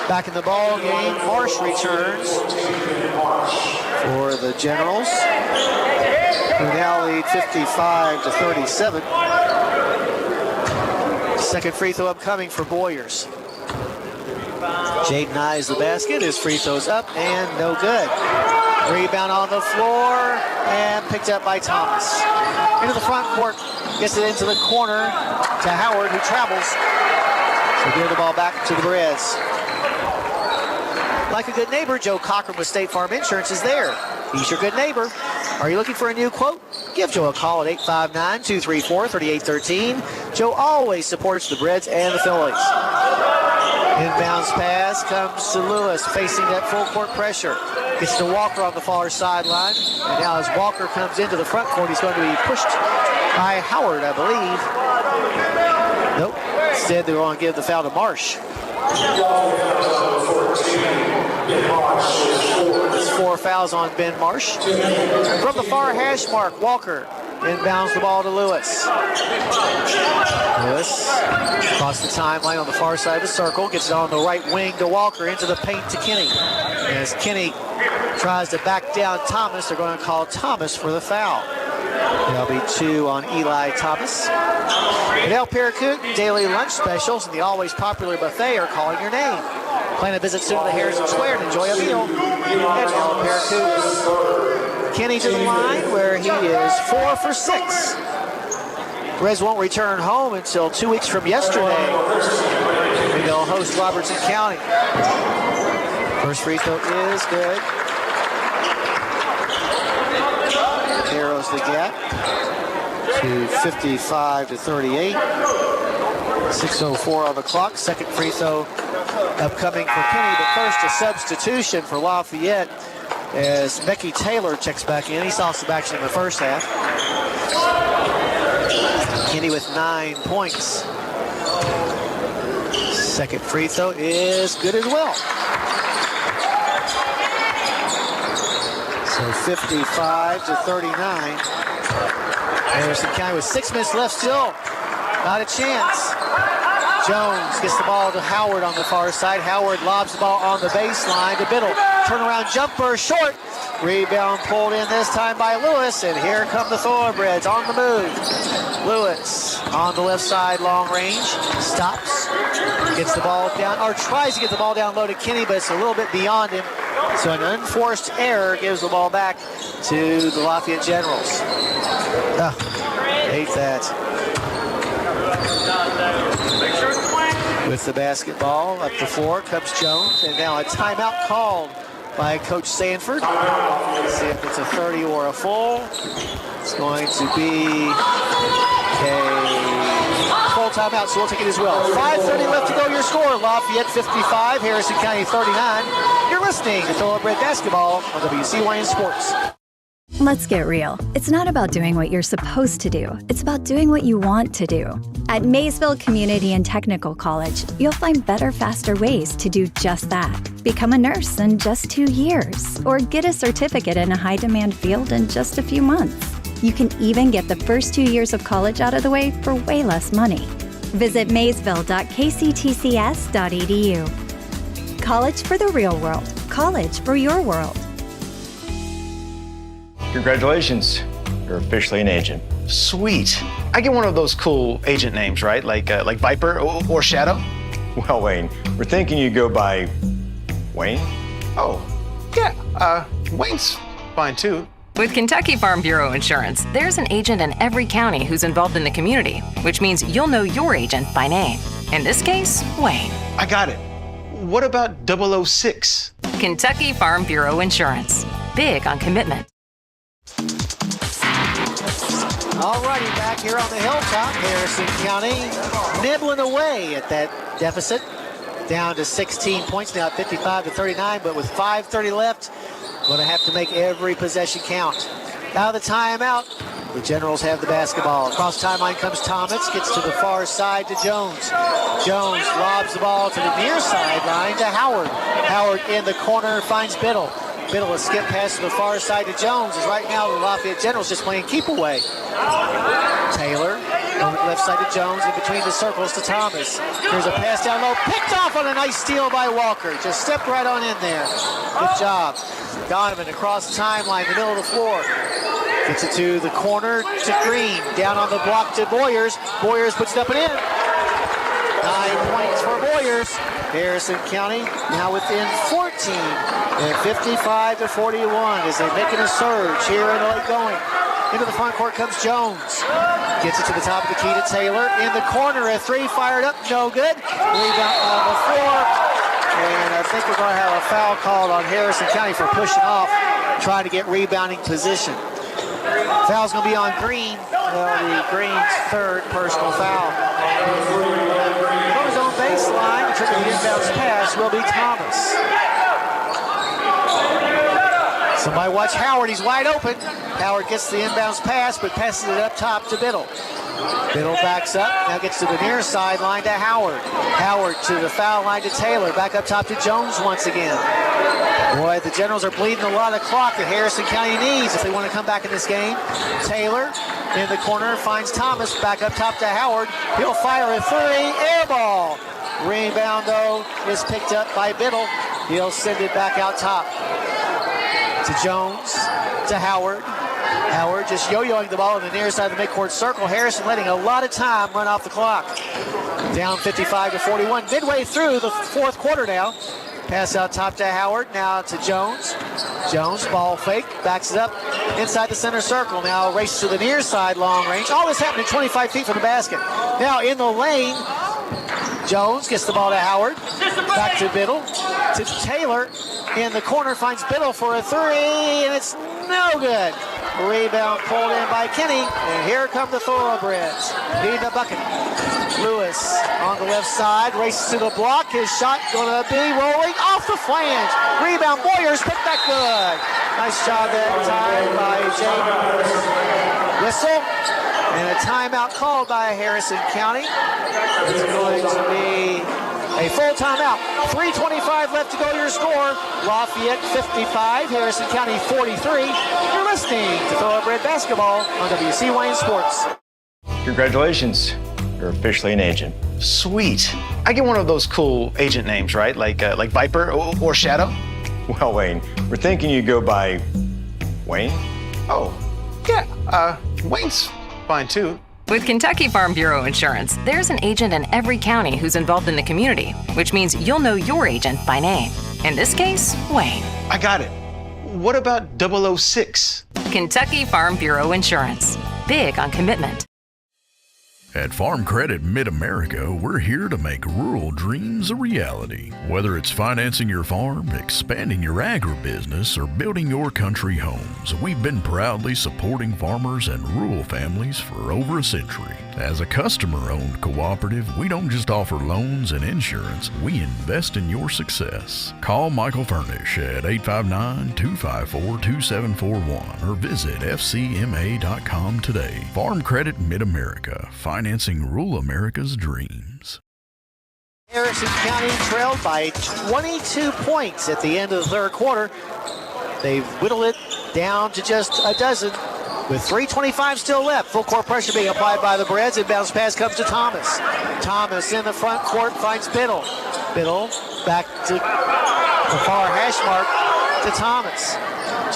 Back in the ball game, Marsh returns for the Generals, who now lead 55-37. Second free throw upcoming for Boyers. Jaden eyes the basket. His free throw's up and no good. Rebound on the floor and picked up by Thomas. Into the front court, gets it into the corner to Howard, who travels. So give the ball back to the Reds. Like a good neighbor, Joe Cochran with State Farm Insurance is there. He's your good neighbor. Are you looking for a new quote? Give Joe a call at 859-234-3813. Joe always supports the Reds and the Phillies. Inbounds pass comes to Lewis, facing that full court pressure. Gets to Walker on the far sideline. And now as Walker comes into the front court, he's going to be pushed by Howard, I believe. Nope. Instead, they're going to give the foul to Marsh. It's 4 fouls on Ben Marsh. From the far hash mark, Walker inbounds the ball to Lewis. Lewis across the timeline on the far side of the circle, gets it on the right wing to Walker, into the paint to Kinney. As Kinney tries to back down Thomas, they're going to call Thomas for the foul. There'll be 2 on Eli Thomas. At El Paracoot, daily lunch specials and the always popular buffet are calling your name. Plan a visit soon to Harrison Square and enjoy a meal at El Paracoot. Kenny to the line where he is 4 for 6. Reds won't return home until 2 weeks from yesterday. They'll host Robertson County. First free throw is good. Narrows the gap to 55-38. 6:04 on the clock. Second free throw upcoming for Kenny, but first a substitution for Lafayette as Becky Taylor checks back in. He saw some action in the first half. Kenny with 9 points. Second free throw is good as well. So 55-39. Harrison County with 6 minutes left still. Not a chance. Jones gets the ball to Howard on the far side. Howard lobs the ball on the baseline to Biddle. Turnaround jumper short. Rebound pulled in this time by Lewis. And here come the Thorobreds on the move. Lewis on the left side, long range. Stops. Gets the ball down, or tries to get the ball down low to Kinney, but it's a little bit beyond him. So an unforced error gives the ball back to the Lafayette Generals. Hate that. With the basketball up the floor comes Jones, and now a timeout called by Coach Sanford. Let's see if it's a 30 or a full. It's going to be a full timeout, so we'll take it as well. 5:30 left to go. Your score, Lafayette 55, Harrison County 39. You're listening to Thoroughbred Basketball on WCYN Sports. Let's get real. It's not about doing what you're supposed to do. It's about doing what you want to do. At Maysville Community and Technical College, you'll find better, faster ways to do just that. Become a nurse in just 2 years, or get a certificate in a high-demand field in just a few months. You can even get the first 2 years of college out of the way for way less money. Visit maysville.kctcs.edu. College for the real world. College for your world. Congratulations, you're officially an agent. Sweet. I get one of those cool agent names, right? Like Viper or Shadow? Well, Wayne, we're thinking you go by Wayne? Oh, yeah, Wayne's fine too. With Kentucky Farm Bureau Insurance, there's an agent in every county who's involved in the community, which means you'll know your agent by name. In this case, Wayne. I got it. What about 006? Kentucky Farm Bureau Insurance. Big on commitment. All righty, back here on the hilltop, Harrison County nibbling away at that deficit. Down to 16 points now at 55-39, but with 5:30 left, going to have to make every possession count. Out of the timeout, the Generals have the basketball. Across timeline comes Thomas, gets to the far side to Jones. Jones lobs the ball to the near sideline to Howard. Howard in the corner finds Biddle. Biddle, a skip pass to the far side to Jones, as right now the Lafayette Generals just playing keep away. Taylor on the left side to Jones, in between the circles to Thomas. There's a pass down low, picked off on a nice steal by Walker. Just stepped right on in there. Good job. Donovan across the timeline, the middle of the floor. Gets it to the corner to Green. Down on the block to Boyers. Boyers puts it up and in. 9 points for Boyers. Harrison County now within 14 at 55-41 as they're making a surge here in the late going. Into the front court comes Jones. Gets it to the top of the key to Taylor. In the corner, a three fired up, no good. Rebound on the floor. And I think we're going to have a foul called on Harrison County for pushing off, trying to get rebounding position. Foul's going to be on Green. Well, the Green's third personal foul. From his own baseline, tripping the inbounds pass will be Thomas. Somebody watch Howard, he's wide open. Howard gets the inbounds pass, but passes it up top to Biddle. Biddle backs up, now gets to the near sideline to Howard. Howard to the foul line to Taylor, back up top to Jones once again. Boy, the Generals are bleeding a lot of clock that Harrison County needs if they want to come back in this game. Taylor in the corner finds Thomas, back up top to Howard. He'll fire a three, air ball. Rebound, though, is picked up by Biddle. He'll send it back out top to Jones, to Howard. Howard just yo-yoing the ball on the near side of the midcourt circle. Harrison letting a lot of time run off the clock. Down 55-41, midway through the fourth quarter now. Pass out top to Howard, now to Jones. Jones, ball fake, backs it up inside the center circle. Now races to the near side, long range. All this happening 25 feet from the basket. Now in the lane, Jones gets the ball to Howard. Back to Biddle, to Taylor. In the corner, finds Biddle for a three, and it's no good. Rebound pulled in by Kenny, and here come the Thorobreds. Need the bucket. Lewis on the left side, races to the block. His shot gonna be rolling off the flange. Rebound, Boyers, put that good. Nice job that time by James. Whistle, and a timeout called by Harrison County. It's going to be a full timeout. 3:25 left to go. Your score, Lafayette 55, Harrison County 43. You're listening to Thoroughbred Basketball on WCYN Sports. Congratulations, you're officially an agent. Sweet. I get one of those cool agent names, right? Like Viper or Shadow? Well, Wayne, we're thinking you go by Wayne? Oh, yeah, Wayne's fine too. With Kentucky Farm Bureau Insurance, there's an agent in every county who's involved in the community, which means you'll know your agent by name. In this case, Wayne. I got it. What about 006? Kentucky Farm Bureau Insurance. Big on commitment. At Farm Credit Mid-America, we're here to make rural dreams a reality. Whether it's financing your farm, expanding your agribusiness, or building your country homes, we've been proudly supporting farmers and rural families for over a century. As a customer-owned cooperative, we don't just offer loans and insurance, we invest in your success. Call Michael Furnish at 859-254-2741 or visit fcma.com today. Farm Credit Mid-America, financing rural America's dreams. Harrison County trailed by 22 points at the end of the third quarter. They've whittled it down to just a dozen with 3:25 still left. Full court pressure being applied by the Breds. Inbounds pass comes to Thomas. Thomas in the front court finds Biddle. Biddle back to the far hash mark to Thomas.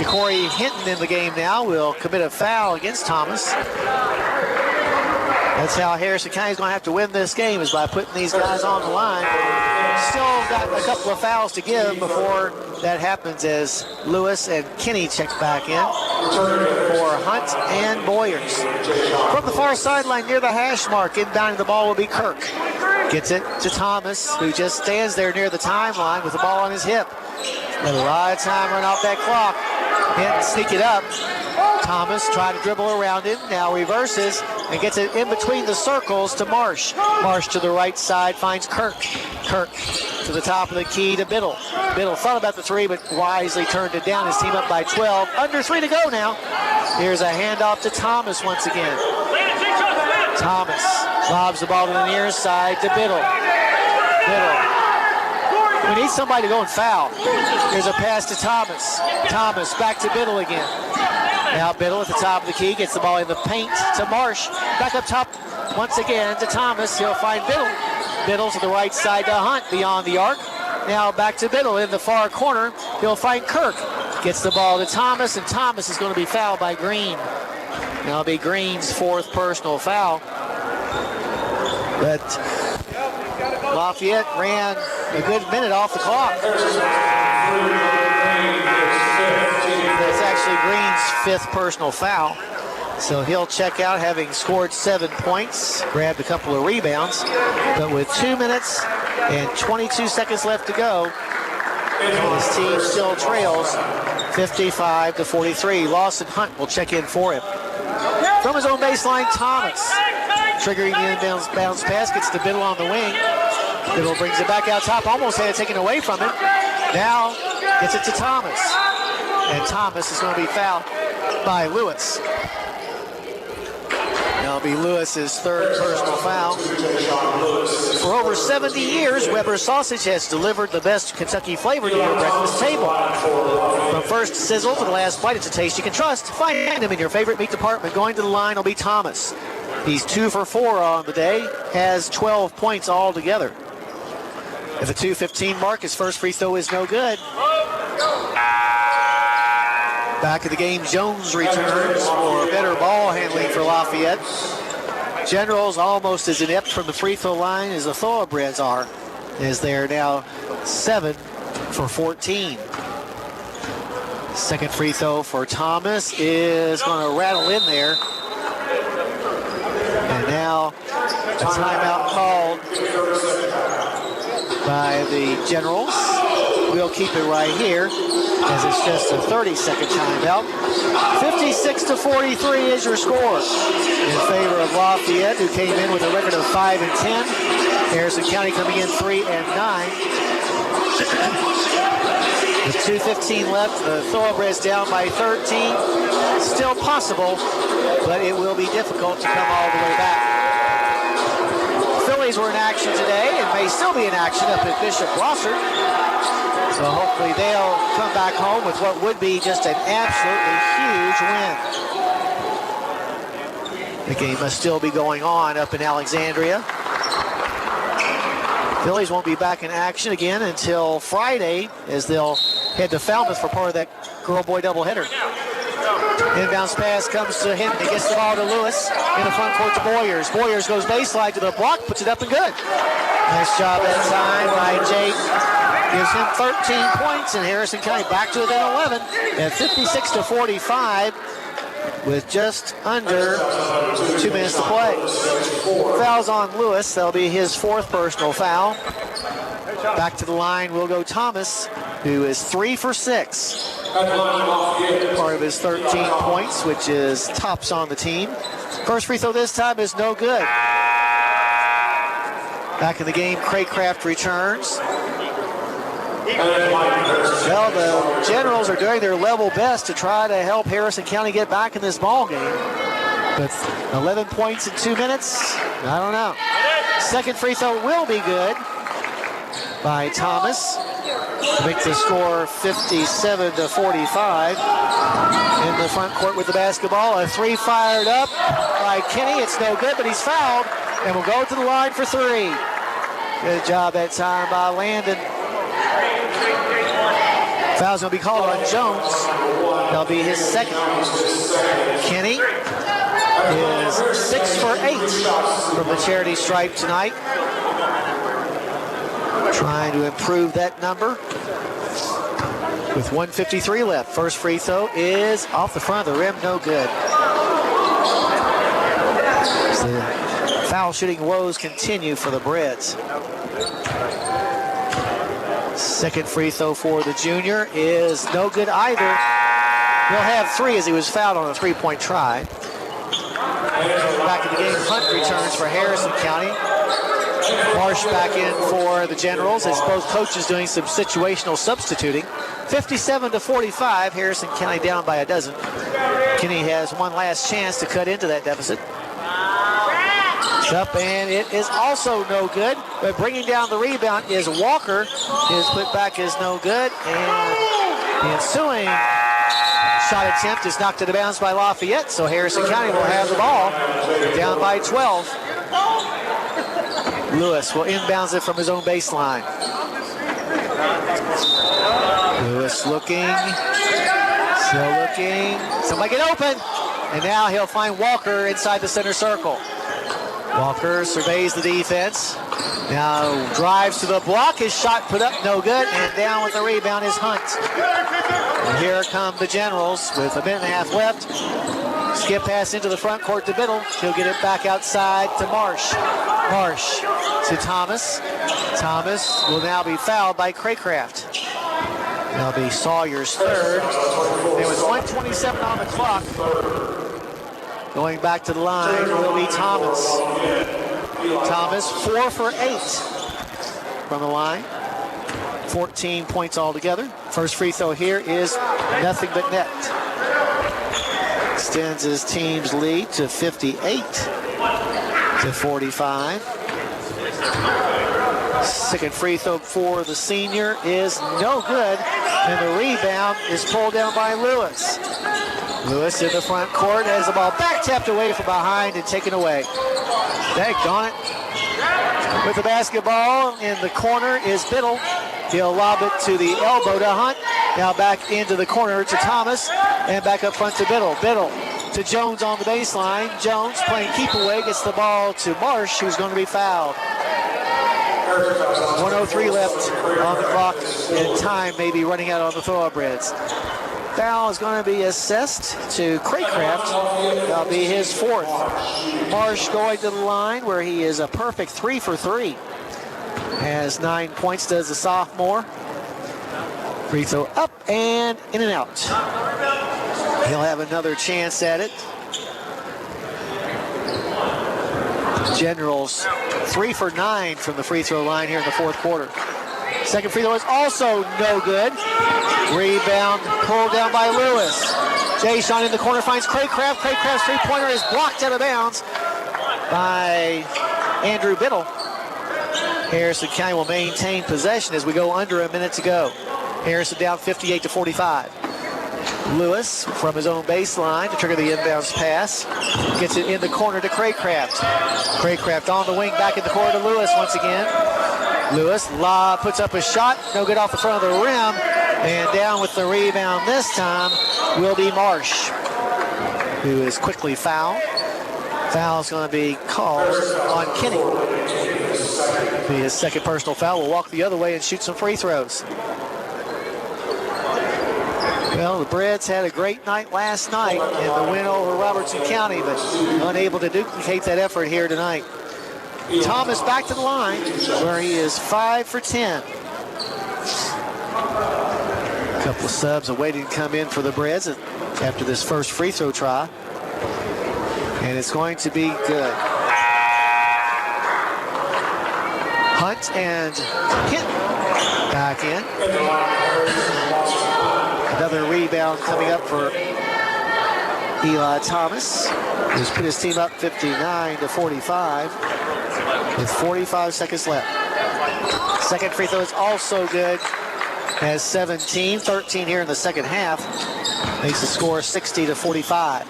Ja'Cory Hinton in the game now will commit a foul against Thomas. That's how Harrison County is going to have to win this game, is by putting these guys on the line. Still got a couple of fouls to give before that happens, as Lewis and Kinney check back in for Hunt and Boyers. From the far sideline near the hash mark, inbounding the ball will be Kirk. Gets it to Thomas, who just stands there near the timeline with the ball on his hip. Let a lot of time run off that clock. Hinton sneak it up. Thomas trying to dribble around him, now reverses and gets it in between the circles to Marsh. Marsh to the right side finds Kirk. Kirk to the top of the key to Biddle. Biddle thought about the three, but wisely turned it down. His team up by 12. Under 3 to go now. Here's a handoff to Thomas once again. Thomas lobs the ball to the near side to Biddle. Biddle. We need somebody to go and foul. Here's a pass to Thomas. Thomas back to Biddle again. Now Biddle at the top of the key, gets the ball in the paint to Marsh. Back up top once again to Thomas. He'll find Biddle. Biddle to the right side to Hunt beyond the arc. Now back to Biddle in the far corner. He'll find Kirk. Gets the ball to Thomas, and Thomas is going to be fouled by Green. That'll be Green's 4th personal foul. But Lafayette ran a good minute off the clock. That's actually Green's 5th personal foul. So he'll check out having scored 7 points, grabbed a couple of rebounds. But with 2 minutes and 22 seconds left to go, his team still trails 55-43. Lawson Hunt will check in for him. From his own baseline, Thomas triggering the inbounds pass, gets the Biddle on the wing. Biddle brings it back out top, almost had it taken away from him. Now gets it to Thomas. And Thomas is going to be fouled by Lewis. That'll be Lewis's 3rd personal foul. For over 70 years, Weber Sausage has delivered the best Kentucky flavor to your breakfast table. From first sizzle to the last bite, it's a taste you can trust. Find him in your favorite meat department. Going to the line will be Thomas. He's 2 for 4 on the day, has 12 points altogether. At the 2:15 mark, his first free throw is no good. Back of the game, Jones returns for better ball handling for Lafayette. Generals almost as inept from the free throw line as the Thorobreds are, as they are now 7 for 14. Second free throw for Thomas is going to rattle in there. And now a timeout called by the Generals. We'll keep it right here, as it's just a 30-second timeout. 56-43 is your score in favor of Lafayette, who came in with a record of 5-10. Harrison County coming in 3-9. With 2:15 left, the Thoroughbreds down by 13. Still possible, but it will be difficult to come all the way back. Phillies were in action today and may still be in action up at Bishop Glossary. So hopefully they'll come back home with what would be just an absolutely huge win. The game must still be going on up in Alexandria. Phillies won't be back in action again until Friday, as they'll head to Falmouth for part of that girl-boy doubleheader. Inbounds pass comes to him. He gets the ball to Lewis in the front court to Boyers. Boyers goes baseline to the block, puts it up and good. Nice job that time by Jake. Gives him 13 points, and Harrison County back to within 11 at 56-45. with just under 2 minutes to play. Fouls on Lewis. That'll be his 4th personal foul. Back to the line will go Thomas, who is 3 for 6. Part of his 13 points, which is tops on the team. First free throw this time is no good. Back in the game, Craycraft returns. Well, the Generals are doing their level best to try to help Harrison County get back in this ball game. But 11 points in 2 minutes, I don't know. Second free throw will be good by Thomas. Make the score 57-45. In the front court with the basketball. A 3 fired up by Kenny. It's no good, but he's fouled and will go to the line for 3. Good job that time by Landon. Foul's going to be called on Jones. That'll be his 2nd. Kenny is 6 for 8 from the charity stripe tonight. Trying to improve that number with 1:53 left. First free throw is off the front of the rim, no good. The foul shooting woes continue for the Breds. Second free throw for the junior is no good either. He'll have 3 as he was fouled on a 3-point try. Back in the game, Hunt returns for Harrison County. Marsh back in for the Generals as both coaches doing some situational substituting. 57-45, Harrison County down by a dozen. Kenny has one last chance to cut into that deficit. It's up and it is also no good, but bringing down the rebound is Walker. His putback is no good, and the ensuing shot attempt is knocked out of bounds by Lafayette, so Harrison County will have the ball down by 12. Lewis will inbounds it from his own baseline. Lewis looking, still looking. Somebody get open. And now he'll find Walker inside the center circle. Walker surveys the defense. Now drives to the block. His shot put up, no good. And down with the rebound is Hunt. And here come the Generals with a minute and a half left. Skip pass into the front court to Biddle. He'll get it back outside to Marsh. Marsh to Thomas. Thomas will now be fouled by Craycraft. That'll be Sawyer's 3rd. There was 1:27 on the clock. Going back to the line will be Thomas. Thomas 4 for 8 from the line. 14 points altogether. First free throw here is nothing but net. Extends his team's lead to 58-45. Second free throw for the senior is no good, and the rebound is pulled down by Lewis. Lewis in the front court has the ball back tapped away from behind and taken away. Daggone it. With the basketball in the corner is Biddle. He'll lob it to the elbow to Hunt. Now back into the corner to Thomas, and back up front to Biddle. Biddle to Jones on the baseline. Jones playing keep away, gets the ball to Marsh, who's going to be fouled. 1:03 left on the clock, and time may be running out on the Thoroughbreds. Foul is going to be assessed to Craycraft. That'll be his 4th. Marsh going to the line where he is a perfect 3 for 3. Has 9 points, does the sophomore. Free throw up and in and out. He'll have another chance at it. Generals 3 for 9 from the free throw line here in the 4th quarter. Second free throw is also no good. Rebound pulled down by Lewis. Jay-Sean in the corner finds Craycraft. Craycraft's 3-pointer is blocked out of bounds by Andrew Biddle. Harrison County will maintain possession as we go under a minute to go. Harrison down 58-45. Lewis from his own baseline to trigger the inbounds pass. Gets it in the corner to Craycraft. Craycraft on the wing, back in the corner to Lewis once again. Lewis puts up a shot, no good off the front of the rim. And down with the rebound this time will be Marsh, who is quickly fouled. Foul's going to be called on Kenny. Be his 2nd personal foul. Will walk the other way and shoot some free throws. Well, the Breads had a great night last night in the win over Robertson County, but unable to duplicate that effort here tonight. Thomas back to the line where he is 5 for 10. A couple of subs awaiting to come in for the Breads after this first free throw try. And it's going to be good. Hunt and Hinton back in. Another rebound coming up for Eli Thomas, who's put his team up 59-45 with 45 seconds left. Second free throw is also good. Has 17, 13 here in the second half. Makes the score 60-45.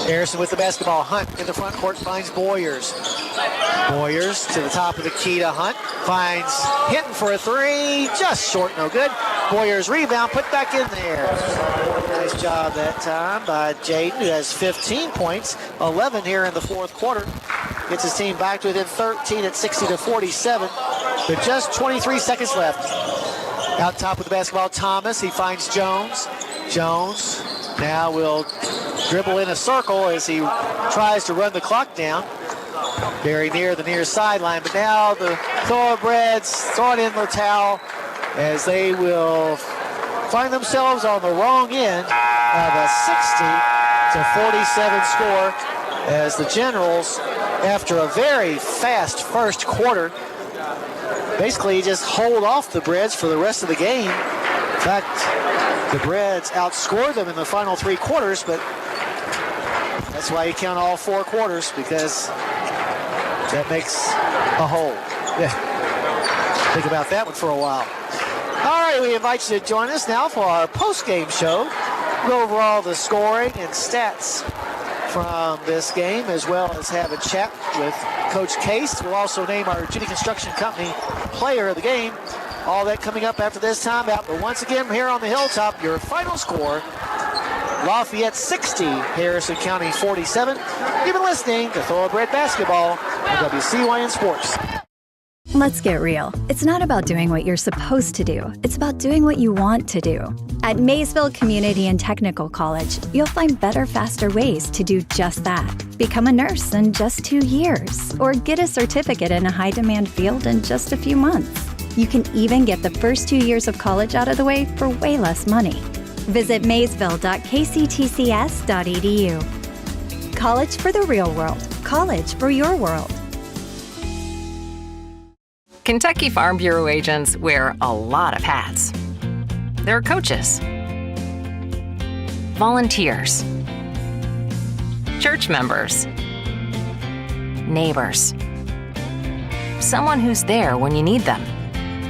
Harrison with the basketball. Hunt in the front court finds Boyers. Boyers to the top of the key to Hunt. Finds Hinton for a three. Just short, no good. Boyers rebound, put back in there. Nice job that time by Jaden, who has 15 points, 11 here in the fourth quarter. Gets his team back to within 13 at 60-47. With just 23 seconds left. Out top with the basketball, Thomas. He finds Jones. Jones now will dribble in a circle as he tries to run the clock down. Very near the near sideline, but now the Thorobreds throw it in the towel as they will find themselves on the wrong end of a 60-47 score as the Generals, after a very fast first quarter, basically just hold off the Breads for the rest of the game. In fact, the Breads outscored them in the final three quarters, but that's why you count all four quarters, because that makes a whole. Yeah. Think about that one for a while. All right, we invite you to join us now for our post-game show. Go over all the scoring and stats from this game, as well as have a chat with Coach Case. We'll also name our Judy Construction Company player of the game. All that coming up after this timeout. But once again, here on the Hilltop, your final score, Lafayette 60, Harrison County 47. You've been listening to Thoroughbred Basketball on WCYN Sports. Let's get real. It's not about doing what you're supposed to do. It's about doing what you want to do. At Maysville Community and Technical College, you'll find better, faster ways to do just that. Become a nurse in just 2 years, or get a certificate in a high-demand field in just a few months. You can even get the first 2 years of college out of the way for way less money. Visit maysville.kctcs.edu. College for the real world. College for your world. Kentucky Farm Bureau agents wear a lot of hats. They're coaches, volunteers, church members, neighbors, someone who's there when you need them,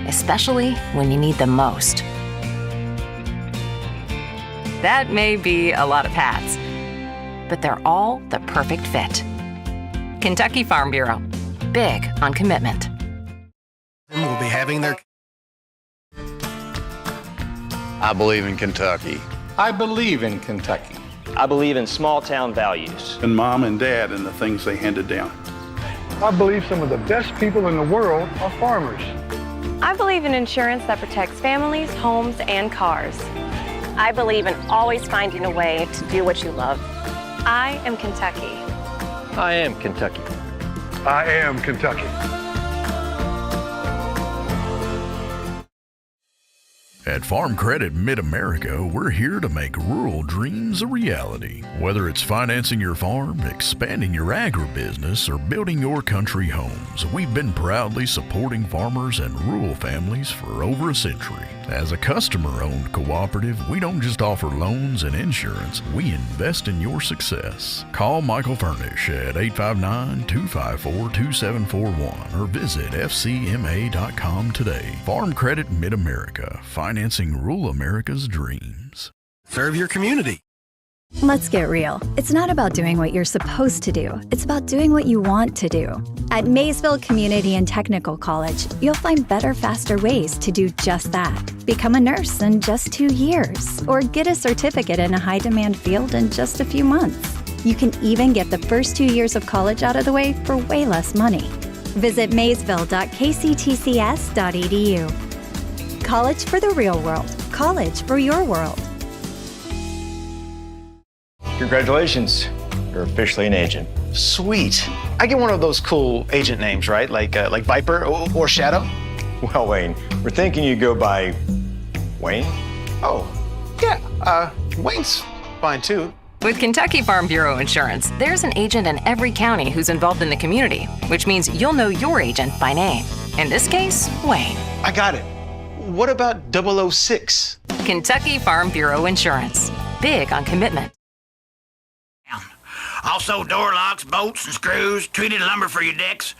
especially when you need them most. That may be a lot of hats, but they're all the perfect fit. Kentucky Farm Bureau, big on commitment. Will be having their... I believe in Kentucky. I believe in Kentucky. I believe in small town values. And Mom and Dad and the things they handed down. I believe some of the best people in the world are farmers. I believe in insurance that protects families, homes, and cars. I believe in always finding a way to do what you love. I am Kentucky. I am Kentucky. I am Kentucky. At Farm Credit Mid-America, we're here to make rural dreams a reality. Whether it's financing your farm, expanding your agribusiness, or building your country homes, we've been proudly supporting farmers and rural families for over a century. As a customer-owned cooperative, we don't just offer loans and insurance, we invest in your success. Call Michael Furnish at 859-254-2741 or visit fcma.com today. Farm Credit Mid-America, financing rural America's dreams. Serve your community. Let's get real. It's not about doing what you're supposed to do. It's about doing what you want to do. At Maysville Community and Technical College, you'll find better, faster ways to do just that. Become a nurse in just 2 years, or get a certificate in a high-demand field in just a few months. You can even get the first 2 years of college out of the way for way less money. Visit maysville.kctcs.edu. College for the real world. College for your world. Congratulations. You're officially an agent. Sweet. I get one of those cool agent names, right? Like Viper or Shadow? Well, Wayne, we're thinking you go by Wayne? Oh, yeah. Wayne's fine too. With Kentucky Farm Bureau Insurance, there's an agent in every county who's involved in the community, which means you'll know your agent by name. In this case, Wayne. I got it. What about 006? Kentucky Farm Bureau Insurance. Big on commitment. Also, door locks, bolts, and screws, treated lumber for your decks.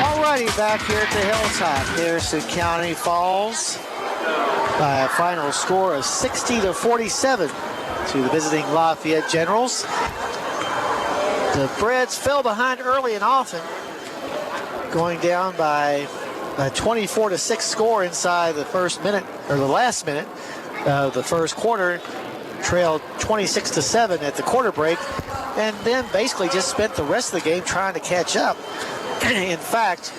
Alrighty, back here at the Hilltop. Harrison County falls by a final score of 60-47 to the visiting Lafayette Generals. The Breds fell behind early and often, going down by a 24-6 score inside the first minute, or the last minute of the first quarter. Trailed 26-7 at the quarter break, and then basically just spent the rest of the game trying to catch up. In fact,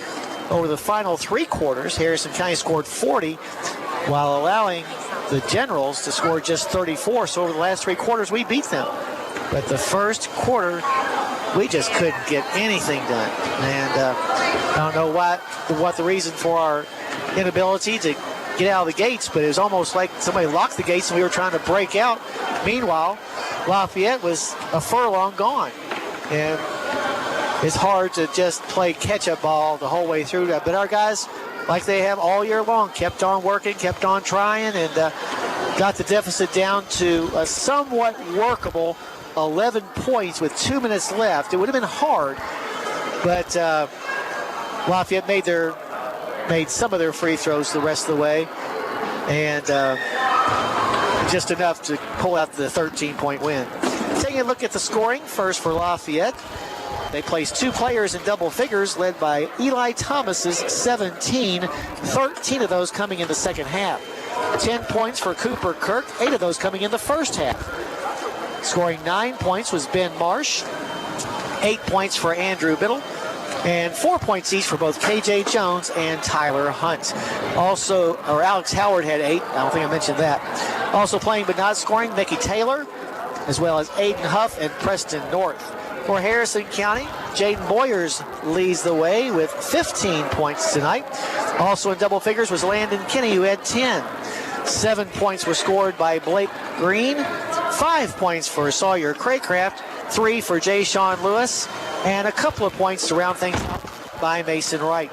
over the final three quarters, Harrison County scored 40 while allowing the Generals to score just 34. So over the last three quarters, we beat them. But the first quarter, we just couldn't get anything done. And I don't know what the reason for our inability to get out of the gates, but it was almost like somebody locked the gates and we were trying to break out. Meanwhile, Lafayette was a furlong gone. And it's hard to just play catch-up ball the whole way through that. But our guys, like they have all year long, kept on working, kept on trying, and got the deficit down to a somewhat workable 11 points with 2 minutes left. It would have been hard, but Lafayette made some of their free throws the rest of the way, and just enough to pull out the 13-point win. Taking a look at the scoring, first for Lafayette. They placed two players in double figures, led by Eli Thomas's 17, 13 of those coming in the second half. 10 points for Cooper Kirk, 8 of those coming in the first half. Scoring 9 points was Ben Marsh, 8 points for Andrew Biddle, and 4 points each for both KJ Jones and Tyler Hunt. Alex Howard had 8. I don't think I mentioned that. Also playing but not scoring, Mickey Taylor, as well as Aiden Huff and Preston North. For Harrison County, Jaden Boyers leads the way with 15 points tonight. Also in double figures was Landon Kinney, who had 10. 7 points were scored by Blake Green, 5 points for Sawyer Craycraft, 3 for Jay Sean Lewis, and a couple of points to round things up by Mason Wright.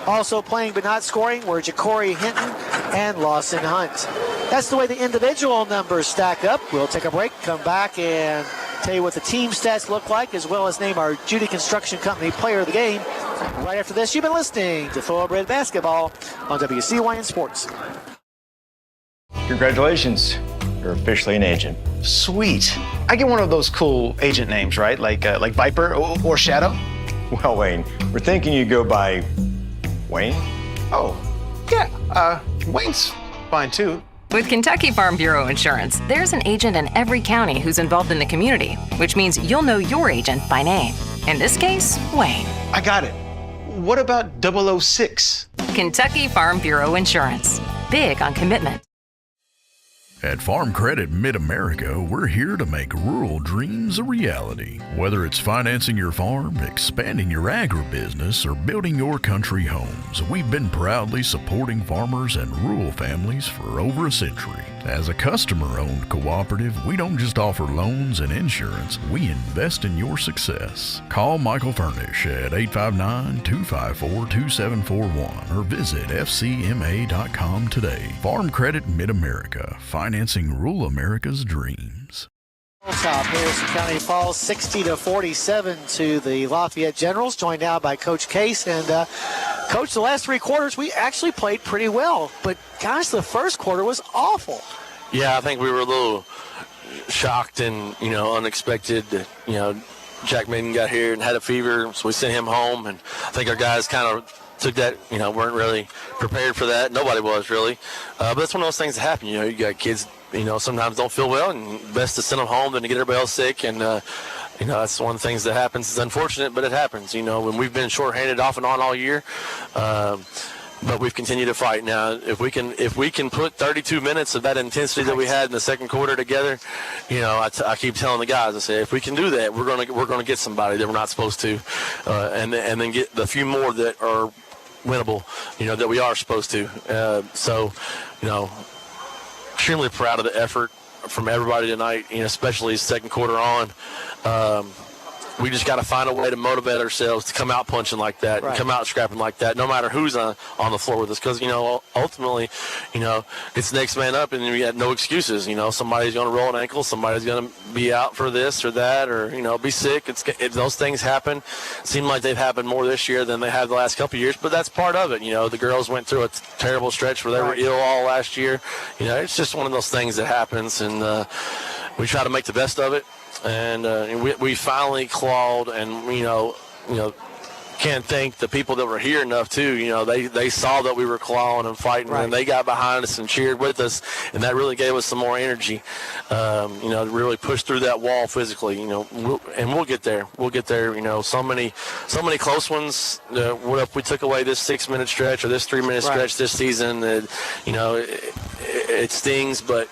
Also playing but not scoring were Ja'Cory Hinton and Lawson Hunt. That's the way the individual numbers stack up. We'll take a break, come back, and tell you what the team stats look like, as well as name our Judy Construction Company player of the game. Right after this, you've been listening to Thoroughbred Basketball on WCYN Sports. Congratulations. You're officially an agent. Sweet. I get one of those cool agent names, right? Like Viper or Shadow? Well, Wayne, we're thinking you go by Wayne? Oh, yeah. Wayne's fine too. With Kentucky Farm Bureau Insurance, there's an agent in every county who's involved in the community, which means you'll know your agent by name. In this case, Wayne. I got it. What about 006? Kentucky Farm Bureau Insurance. Big on commitment. At Farm Credit Mid-America, we're here to make rural dreams a reality. Whether it's financing your farm, expanding your agribusiness, or building your country homes, we've been proudly supporting farmers and rural families for over a century. As a customer-owned cooperative, we don't just offer loans and insurance, we invest in your success. Call Michael Furnish at 859-254-2741 or visit fcma.com today. Farm Credit Mid-America, financing rural America's dreams. Top Harrison County falls 60-47 to the Lafayette Generals, joined now by Coach Case. And Coach, the last three quarters we actually played pretty well, but gosh, the first quarter was awful. Yeah, I think we were a little shocked and unexpected. Jack Maiden got here and had a fever, so we sent him home, and I think our guys kind of took that, weren't really prepared for that. Nobody was really, but it's one of those things that happen. You got kids, sometimes don't feel well, and best to send them home than to get everybody else sick. And that's one of the things that happens. It's unfortunate, but it happens. When we've been shorthanded off and on all year, but we've continued to fight. Now, if we can put 32 minutes of that intensity that we had in the second quarter together, I keep telling the guys, I say, if we can do that, we're gonna get somebody that we're not supposed to, and then get the few more that are winnable, that we are supposed to. Extremely proud of the effort from everybody tonight, especially second quarter on. We just got to find a way to motivate ourselves to come out punching like that, and come out scrapping like that, no matter who's on the floor with us. Because, ultimately, it's next man up, and we got no excuses. Somebody's going to roll an ankle, somebody's going to be out for this or that, or, be sick. Those things happen. Seem like they've happened more this year than they have the last couple of years, but that's part of it. The girls went through a terrible stretch where they were ill all last year. It's just one of those things that happens, and we try to make the best of it. And we finally clawed, and can't thank the people that were here enough too. They saw that we were clawing and fighting, and they got behind us and cheered with us, and that really gave us some more energy. To really push through that wall physically. And we'll get there. We'll get there. So many close ones. What if we took away this 6-minute stretch or this 3-minute stretch this season? It stings, but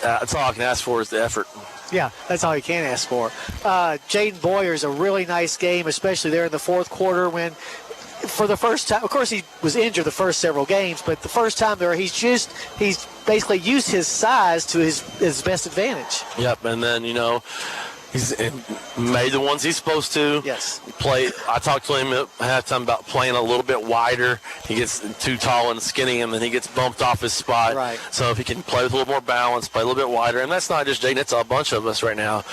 that's all I can ask for is the effort. Yeah, that's all you can ask for. Jaden Boyer's a really nice game, especially there in the fourth quarter when, for the first time, of course he was injured the first several games, but the first time there, he's basically used his size to his best advantage. Yep, and then, he's made the ones he's supposed to. Yes. Play. I talked to him at halftime about playing a little bit wider. He gets too tall and skinny, and then he gets bumped off his spot. Right. So if he can play with a little more balance, play a little bit wider, and that's not just Jaden, it's a bunch of us right now.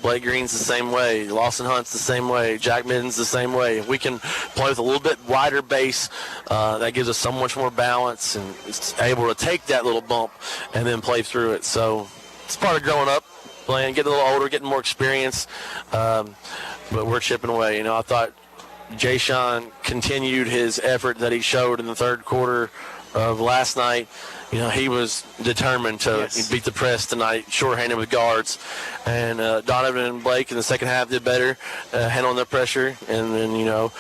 Blake Green's the same way. Lawson Hunt's the same way. Jack Midden's the same way. If we can play with a little bit wider base, that gives us so much more balance, and it's able to take that little bump and then play through it. So it's part of growing up. Playing, getting a little older, getting more experience, but we're chipping away. I thought Jay Sean continued his effort that he showed in the third quarter of last night. He was determined to beat the press tonight, shorthanded with guards. And Donovan and Blake in the second half did better, handling their pressure. And then,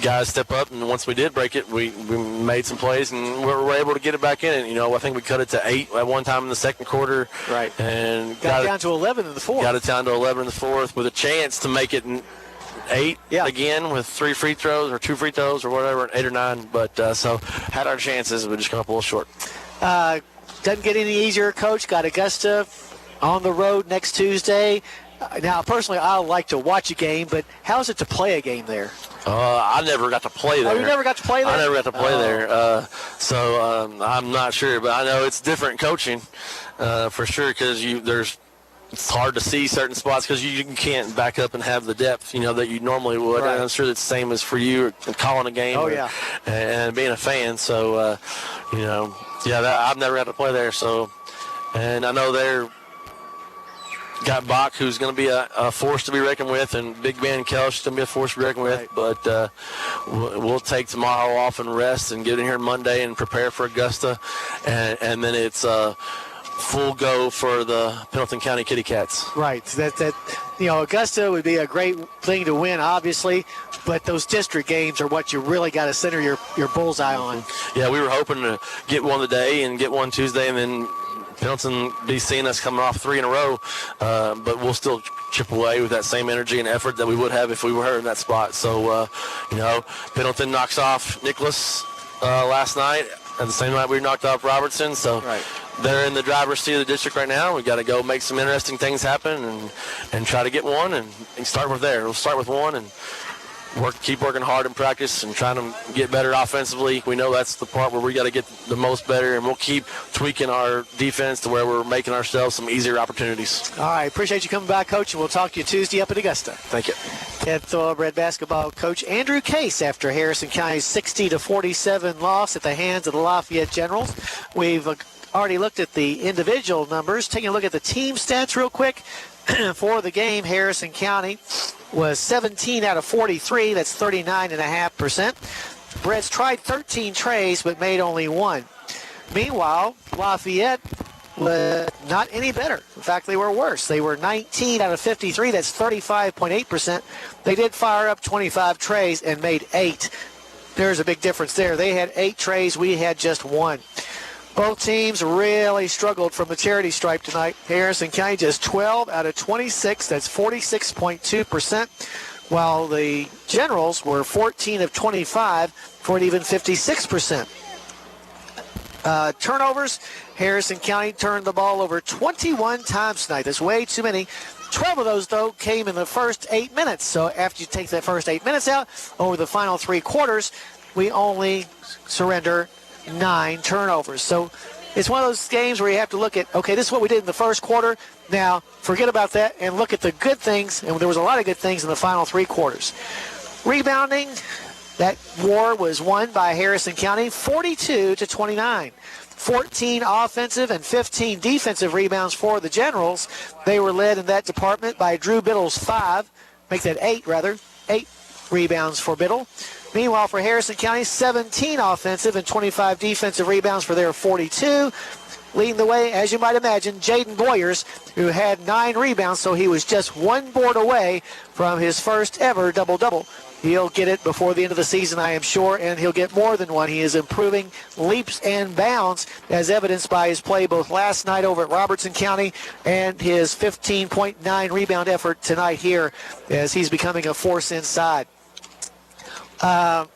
guys step up, and once we did break it, we made some plays, and we were able to get it back in. I think we cut it to 8 at one time in the second quarter. Right. And got it down to 11 in the fourth. Got it down to 11 in the fourth with a chance to make it 8 again with 3 free throws or 2 free throws or whatever, 8 or 9. But so had our chances, but just come up a little short. Doesn't get any easier, Coach. Got Augusta on the road next Tuesday. Now, personally, I like to watch a game, but how is it to play a game there? I never got to play there. Oh, you never got to play there? I never got to play there. So I'm not sure, but I know it's different coaching for sure because it's hard to see certain spots because you can't back up and have the depth, that you normally would. Right. And I'm sure it's the same as for you calling a game and being a fan. So, I've never had to play there. So, and I know they're got Bach, who's going to be a force to be reckoned with, and Big Ben Kelch is going to be a force to be reckoned with. But we'll take tomorrow off and rest and get in here Monday and prepare for Augusta. And then it's full go for the Pendleton County Kitty Cats. Right. Augusta would be a great thing to win, obviously, but those district games are what you really got to center your bullseye on. Yeah, we were hoping to get one today and get one Tuesday, and then Pendleton be seeing us coming off 3 in a row, but we'll still chip away with that same energy and effort that we would have if we were in that spot. So, Pendleton knocks off Nicholas last night at the same night we knocked off Robertson. So they're in the driver's seat of the district right now. We've got to go make some interesting things happen and try to get one and start with there. We'll start with one and keep working hard in practice and trying to get better offensively. We know that's the part where we got to get the most better, and we'll keep tweaking our defense to where we're making ourselves some easier opportunities. All right, appreciate you coming by, Coach, and we'll talk to you Tuesday up at Augusta. Thank you. Head Thoroughbred basketball coach Andrew Case after Harrison County's 60-47 loss at the hands of the Lafayette Generals. We've already looked at the individual numbers. Taking a look at the team stats real quick. For the game, Harrison County was 17 out of 43. That's 39.5%. Breds tried 13 trays but made only one. Meanwhile, Lafayette was not any better. In fact, they were worse. They were 19 out of 53. That's 35.8%. They did fire up 25 trays and made 8. There's a big difference there. They had 8 trays. We had just 1. Both teams really struggled from the charity stripe tonight. Harrison County just 12 out of 26. That's 46.2%. While the Generals were 14 of 25 for an even 56%. Turnovers, Harrison County turned the ball over 21 times tonight. That's way too many. 12 of those, though, came in the first 8 minutes. So after you take that first 8 minutes out, over the final 3 quarters, we only surrender 9 turnovers. So it's one of those games where you have to look at, okay, this is what we did in the first quarter. Now, forget about that and look at the good things. And there was a lot of good things in the final 3 quarters. Rebounding, that war was won by Harrison County, 42-29. 14 offensive and 15 defensive rebounds for the Generals. They were led in that department by Drew Biddle's 5. Make that 8, rather. 8 rebounds for Biddle. Meanwhile, for Harrison County, 17 offensive and 25 defensive rebounds for their 42. Leading the way, as you might imagine, Jaden Boyers, who had 9 rebounds, so he was just 1 board away from his first ever double-double. He'll get it before the end of the season, I am sure, and he'll get more than one. He is improving leaps and bounds, as evidenced by his play both last night over at Robertson County and his 15.9 rebound effort tonight here, as he's becoming a force inside.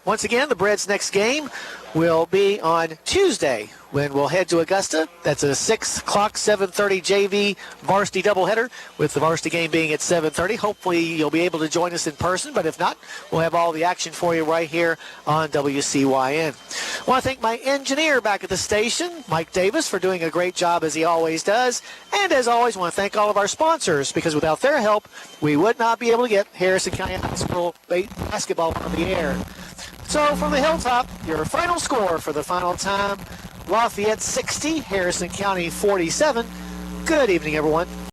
Once again, the Breds' next game will be on Tuesday when we'll head to Augusta. That's a 6 o'clock, 7:30 JV varsity doubleheader, with the varsity game being at 7:30. Hopefully you'll be able to join us in person, but if not, we'll have all the action for you right here on WCYN. I want to thank my engineer back at the station, Mike Davis, for doing a great job as he always does. And as always, I want to thank all of our sponsors, because without their help, we would not be able to get Harrison County High School basketball on the air. So from the hilltop, your final score for the final time, Lafayette 60, Harrison County 47. Good evening, everyone.